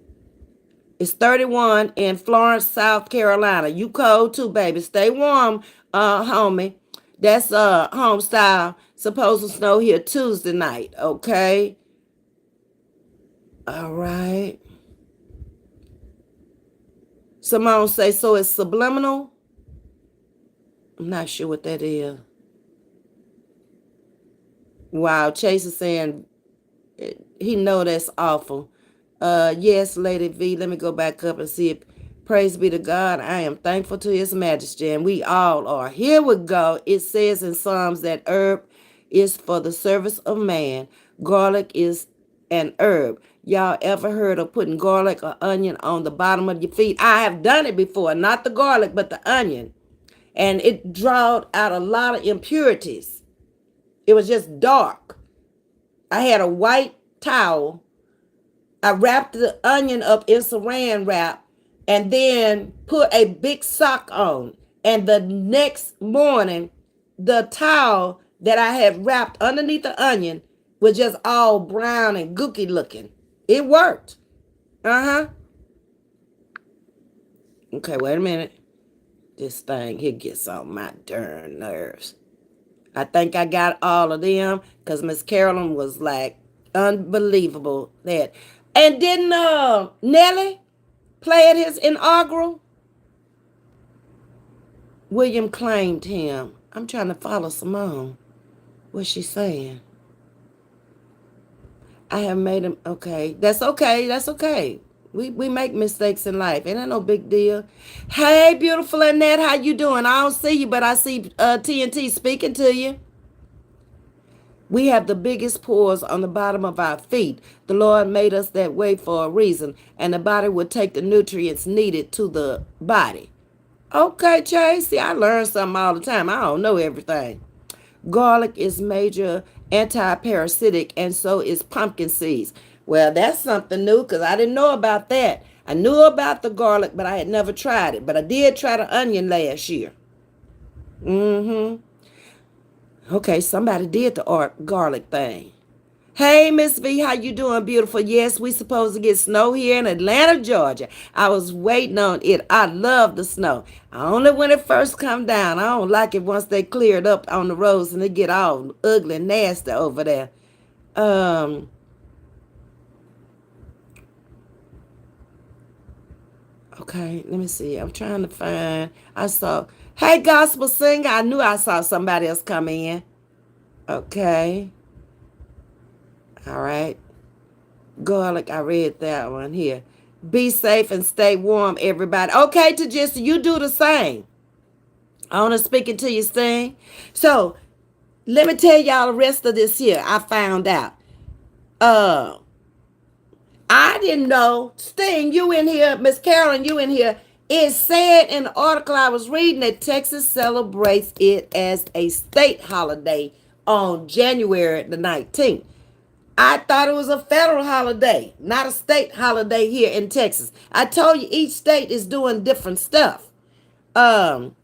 It's 31 in Florence, South Carolina. You cold too, baby. Stay warm, homie. That's home style. Supposed to snow here Tuesday night, okay? All right. Simone say, so it's subliminal? I'm not sure what that is. Wow, Chase is saying he know that's awful. Yes, Lady V, let me go back up and see it. Praise be to God. I am thankful to his majesty, and we all are. Here we go. It says in Psalms that herb is for the service of man. Garlic is an herb. Y'all ever heard of putting garlic or onion on the bottom of your feet? I have done it before, not the garlic, but the onion. And it drawed out a lot of impurities. It was just dark. I had a white towel. I wrapped the onion up in saran wrap and then put a big sock on. And the next morning, the towel that I had wrapped underneath the onion was just all brown and gooky looking. It worked. Okay, wait a minute. This thing here gets on my darn nerves. I think I got all of them because Miss Carolyn was like unbelievable that. And didn't Nelly play at his inaugural? William claimed him. I'm trying to follow Simone. What's she saying? I have made him. Okay. That's okay. That's okay. We make mistakes in life. It ain't no big deal. Hey, beautiful Annette. How you doing? I don't see you, but I see TNT speaking to you. We have the biggest pores on the bottom of our feet. The Lord made us that way for a reason, and the body will take the nutrients needed to the body. Okay, Chase. See, I learn something all the time. I don't know everything. Garlic is major anti-parasitic, and so is pumpkin seeds. Well, that's something new because I didn't know about that. I knew about the garlic, but I had never tried it. But I did try the onion last year. Okay, somebody did the garlic thing. Hey, Ms.V, how you doing, beautiful? Yes, we supposed to get snow here in Atlanta, Georgia. I was waiting on it. I love the snow. Only when it first come down. I don't like it once they clear it up on the roads and it get all ugly and nasty over there. Um, okay, let me see. I'm trying to find. I saw. Hey, gospel singer. I knew I saw somebody else come in. Okay. All right. Garlic, I read that one here. Be safe and stay warm, everybody. Okay, to just you do the same. I want to speak it to you, Sting. So let me tell y'all the rest of this here. I found out. Uh, I didn't know. Sting, you in here, Miss Carolyn, you in here. It said in the article I was reading that Texas celebrates it as a state holiday on January the 19th. I thought it was a federal holiday, not a state holiday here in Texas. I told you each state is doing different stuff. Um,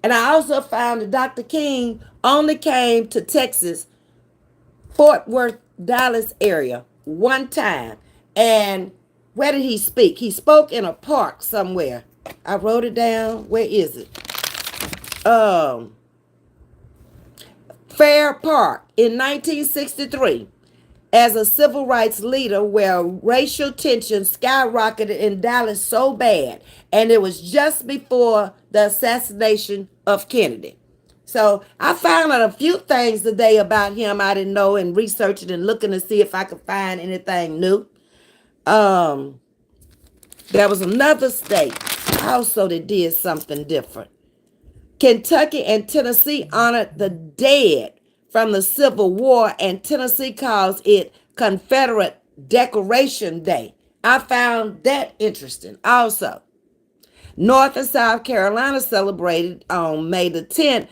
and I also found that Dr. King only came to Texas, Fort Worth, Dallas area one time. And where did he speak? He spoke in a park somewhere. I wrote it down. Where is it? Um, Fair Park in 1963. As a civil rights leader where racial tension skyrocketed in Dallas so bad, and it was just before the assassination of Kennedy. So I found out a few things today about him I didn't know, and researching and looking to see if I could find anything new. Um, there was another state also that did something different. Kentucky and Tennessee honored the dead from the Civil War, and Tennessee calls it Confederate Decoration Day. I found that interesting. Also, North and South Carolina celebrated on May the 10th,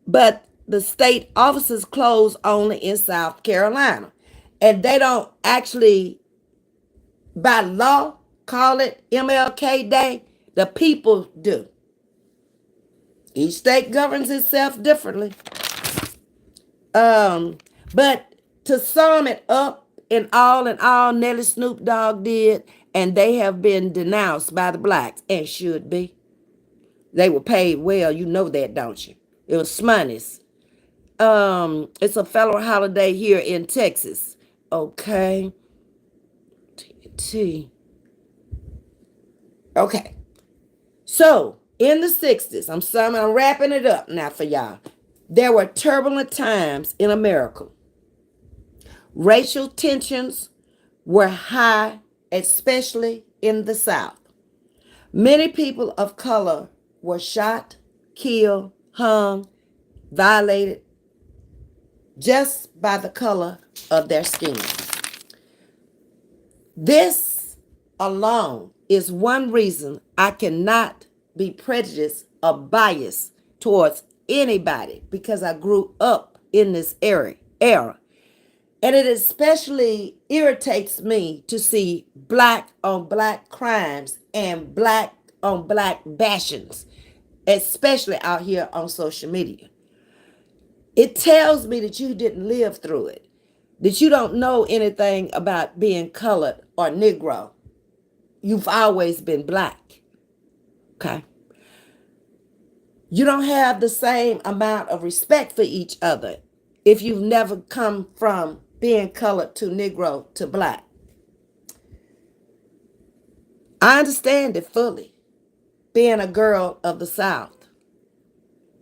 but the state offices close only in South Carolina. And they don't actually, by law, call it MLK Day. The people do. Each state governs itself differently. But to sum it up in all, Nelly Snoop Dogg did, and they have been denounced by the blacks, and should be. They were paid well, you know that, don't you? It was smoney's. It's a federal holiday here in Texas. Okay. T. Okay. So in the 60s, I'm wrapping it up now for y'all. There were turbulent times in America. Racial tensions were high, especially in the South. Many people of color were shot, killed, hung, violated just by the color of their skin. This alone is one reason I cannot be prejudiced or biased towards anybody, because I grew up in this era. And it especially irritates me to see black on black crimes and black on black bashings, especially out here on social media. It tells me that you didn't live through it, that you don't know anything about being colored or Negro. You've always been black. Okay? You don't have the same amount of respect for each other if you've never come from being colored to Negro to black. I understand it fully. Being a girl of the South,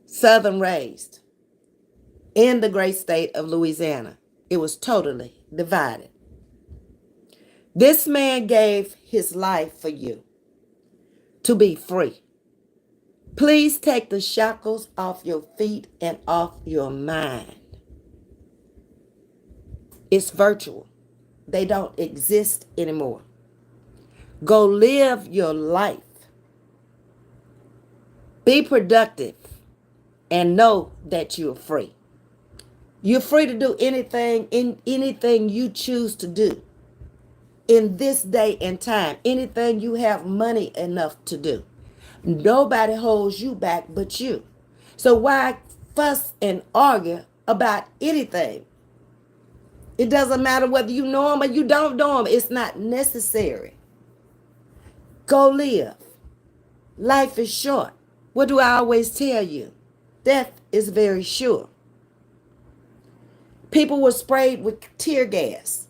Southern raised, in the great state of Louisiana, it was totally divided. This man gave his life for you to be free. Please take the shackles off your feet and off your mind. It's virtual. They don't exist anymore. Go live your life. Be productive and know that you're free. You're free to do anything you choose to do in this day and time, anything you have money enough to do. Nobody holds you back but you. So why fuss and argue about anything? It doesn't matter whether you know them or you don't know them. It's not necessary. Go live. Life is short. What do I always tell you? Death is very sure. People were sprayed with tear gas.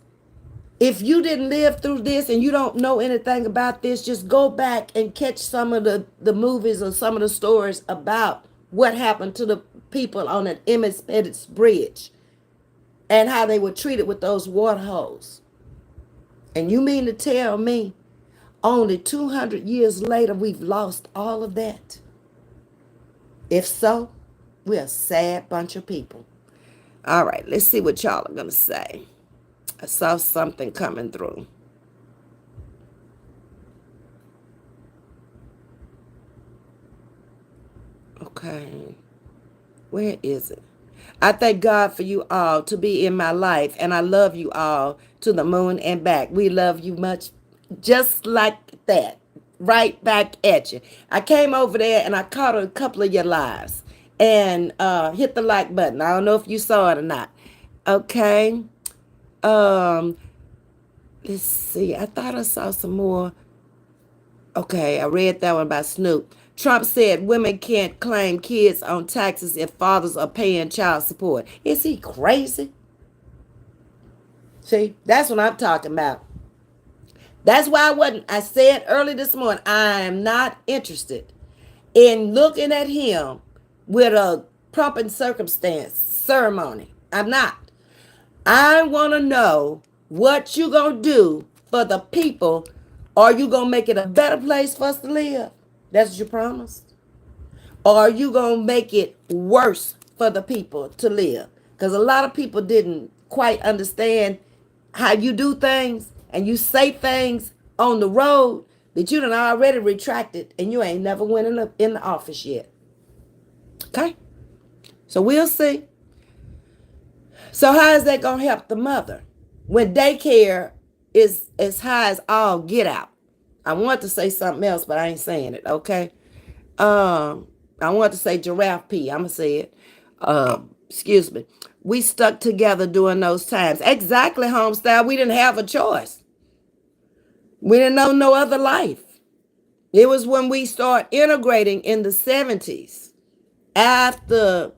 If you didn't live through this and you don't know anything about this, just go back and catch some of the movies or some of the stories about what happened to the people on that Emmett Pettus Bridge and how they were treated with those water holes. And you mean to tell me only 200 years later we've lost all of that? If so, we're a sad bunch of people. All right, let's see what y'all are going to say. I saw something coming through. Okay. Where is it? I thank God for you all to be in my life, and I love you all to the moon and back. We love you much, just like that. Right back at you. I came over there and I caught a couple of your lives and hit the like button. I don't know if you saw it or not. Okay. Um, let's see. I thought I saw some more. Okay, I read that one by Snoop. Trump said women can't claim kids on taxes if fathers are paying child support. Is he crazy? See, that's what I'm talking about. That's why I said early this morning, I am not interested in looking at him with a pomp and circumstance ceremony. I'm not. I want to know what you going to do for the people. Are you going to make it a better place for us to live? That's what you promised. Or are you going to make it worse for the people to live? Because a lot of people didn't quite understand how you do things and you say things on the road that you done already retracted and you ain't never went in the office yet. Okay? So we'll see. So how is that going to help the mother when daycare is as high as all get out? I want to say something else, but I ain't saying it, okay? I want to say giraffe pee. I'm going to say it. Excuse me. We stuck together during those times. Exactly, Homestyle. We didn't have a choice. We didn't know no other life. It was when we started integrating in the 70s after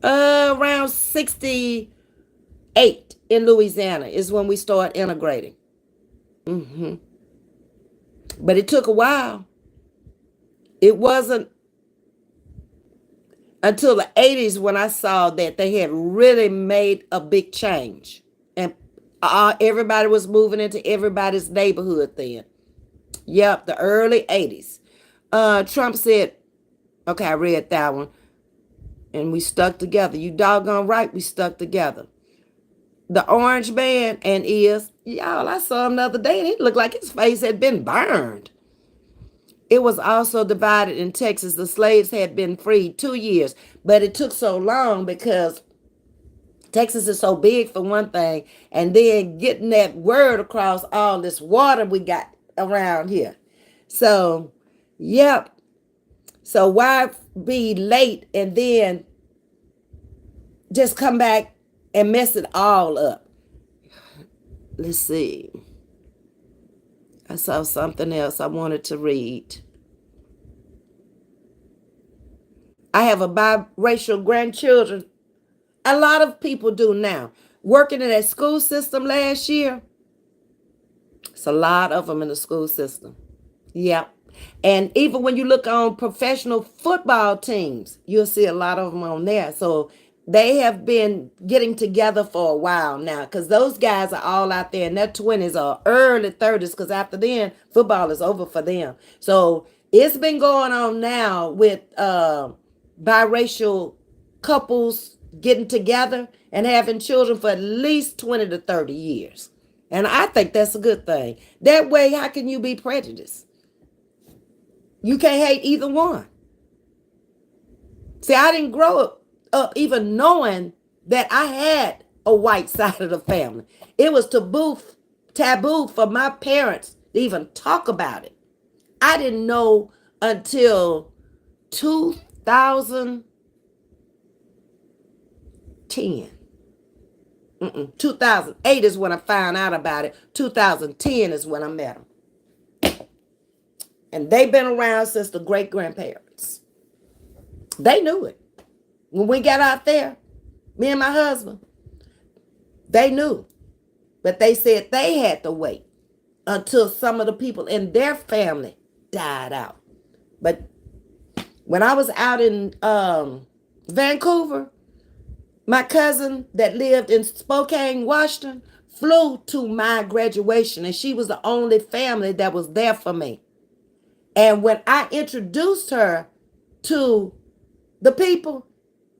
around 68 in Louisiana is when we started integrating. But it took a while. It wasn't until the 80s when I saw that they had really made a big change. And everybody was moving into everybody's neighborhood then. Yep, the early 80s. Trump said, okay, I read that one. And we stuck together. You doggone right, we stuck together. The orange man and y'all, I saw him the other day and he looked like his face had been burned. It was also divided in Texas. The slaves had been freed 2 years, but it took so long because Texas is so big for one thing, and then getting that word across all this water we got around here. So, yep. So why be late and then just come back and mess it all up? Let's see. I saw something else I wanted to read. I have a biracial grandchildren. A lot of people do now. Working in that school system last year, it's a lot of them in the school system. Yep. And even when you look on professional football teams, you'll see a lot of them on there. So they have been getting together for a while now because those guys are all out there in their 20s or early 30s because after then, football is over for them. So it's been going on now with biracial couples getting together and having children for at least 20 to 30 years. And I think that's a good thing. That way, how can you be prejudiced? You can't hate either one. See, I didn't grow up even knowing that I had a white side of the family. It was taboo for my parents to even talk about it. I didn't know until 2010. Mm-mm. 2008 is when I found out about it. 2010 is when I met them. And they've been around since the great grandparents. They knew it. When we got out there, me and my husband, they knew. But they said they had to wait until some of the people in their family died out. But when I was out in Vancouver, my cousin that lived in Spokane, Washington, flew to my graduation, and she was the only family that was there for me. And when I introduced her to the people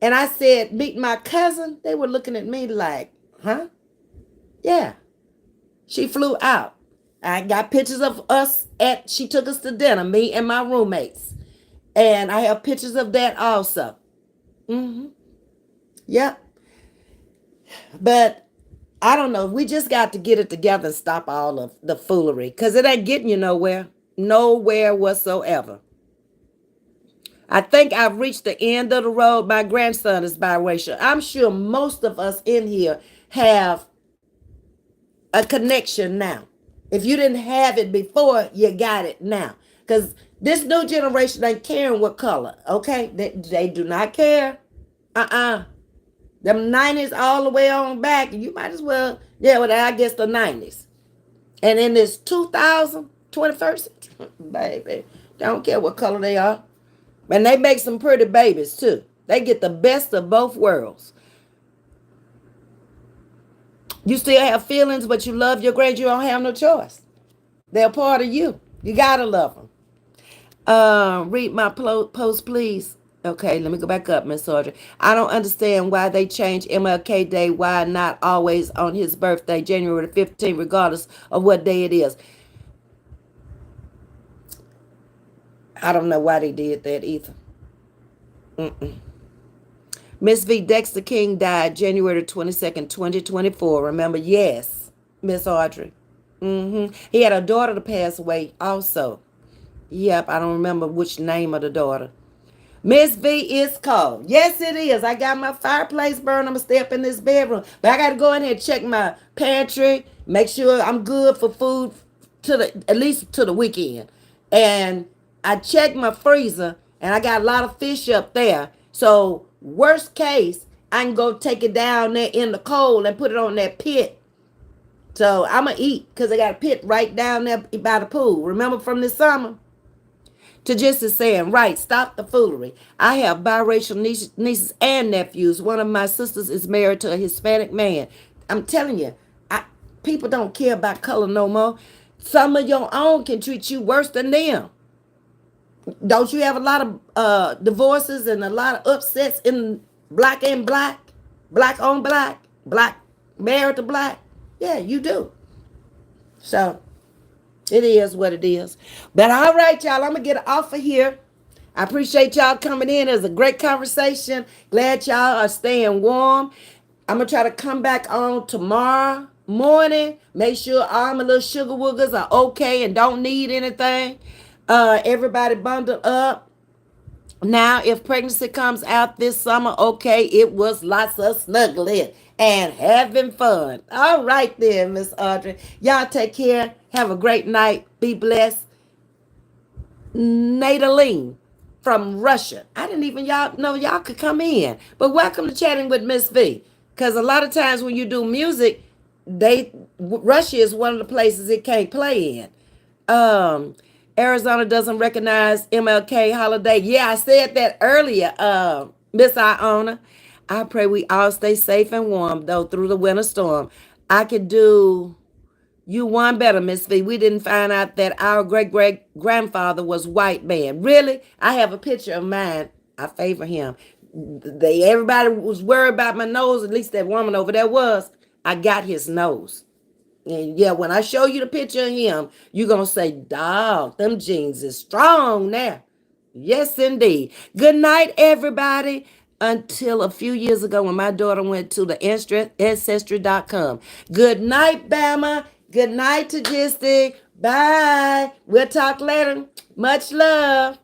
and I said, meet my cousin, they were looking at me like, huh? Yeah. She flew out. I got pictures of us she took us to dinner, me and my roommates. And I have pictures of that also. Mm-hmm. Yep. But I don't know. We just got to get it together and stop all of the foolery because it ain't getting you nowhere. Nowhere whatsoever. I think I've reached the end of the road. My grandson is biracial. I'm sure most of us in here have a connection now. If you didn't have it before, you got it now. Because this new generation ain't caring what color, okay? They do not care. Them 90s all the way on back, you might as well, yeah, well, I guess the 90s. And in this 2000, 21st century, baby, don't care what color they are. And they make some pretty babies, too. They get the best of both worlds. You still have feelings, but you love your grades. You don't have no choice. They're part of you. You got to love them. Read my post, please. Okay, let me go back up, Miss Audrey. I don't understand why they changed MLK Day. Why not always on his birthday, January 15th, regardless of what day it is? I don't know why they did that either. Ms.V. Dexter King died January 22nd, 2024. Remember? Yes, Miss Audrey. He had a daughter to pass away also. Yep, I don't remember which name of the daughter. Ms.V. is cold. Yes, it is. I got my fireplace burned. I'm going to stay up in this bedroom. But I got to go in here and check my pantry, make sure I'm good for food at least to the weekend. And I checked my freezer, and I got a lot of fish up there. So, worst case, I can go take it down there in the cold and put it on that pit. So, I'm going to eat because I got a pit right down there by the pool. Remember from this summer? To just as saying, right, stop the foolery. I have biracial nieces and nephews. One of my sisters is married to a Hispanic man. I'm telling you, people don't care about color no more. Some of your own can treat you worse than them. Don't you have a lot of divorces and a lot of upsets in black and black, black on black, black married to black? Yeah, you do. So it is what it is. But all right, y'all, I'm going to get off of here. I appreciate y'all coming in. It was a great conversation. Glad y'all are staying warm. I'm going to try to come back on tomorrow morning. Make sure all my little sugar woogers are okay and don't need anything. Everybody bundled up. Now, if pregnancy comes out this summer, okay, it was lots of snuggling and having fun. All right then, Miss Audrey. Y'all take care. Have a great night. Be blessed. Nadaline from Russia. I didn't even know y'all could come in. But welcome to Chatting with Miss V. Because a lot of times when you do music, Russia is one of the places it can't play in. Arizona doesn't recognize MLK holiday. Yeah, I said that earlier, Miss Iona. I pray we all stay safe and warm, though, through the winter storm. I could do you one better, Miss V. We didn't find out that our great-great-grandfather was white man. Really? I have a picture of mine. I favor him. Everybody was worried about my nose. At least that woman over there was. I got his nose. And yeah, when I show you the picture of him, you're going to say, dog, them jeans is strong now. Yes, indeed. Good night, everybody. Until a few years ago when my daughter went to the Ancestry.com. Good night, Bama. Good night, Tagistic. Bye. We'll talk later. Much love.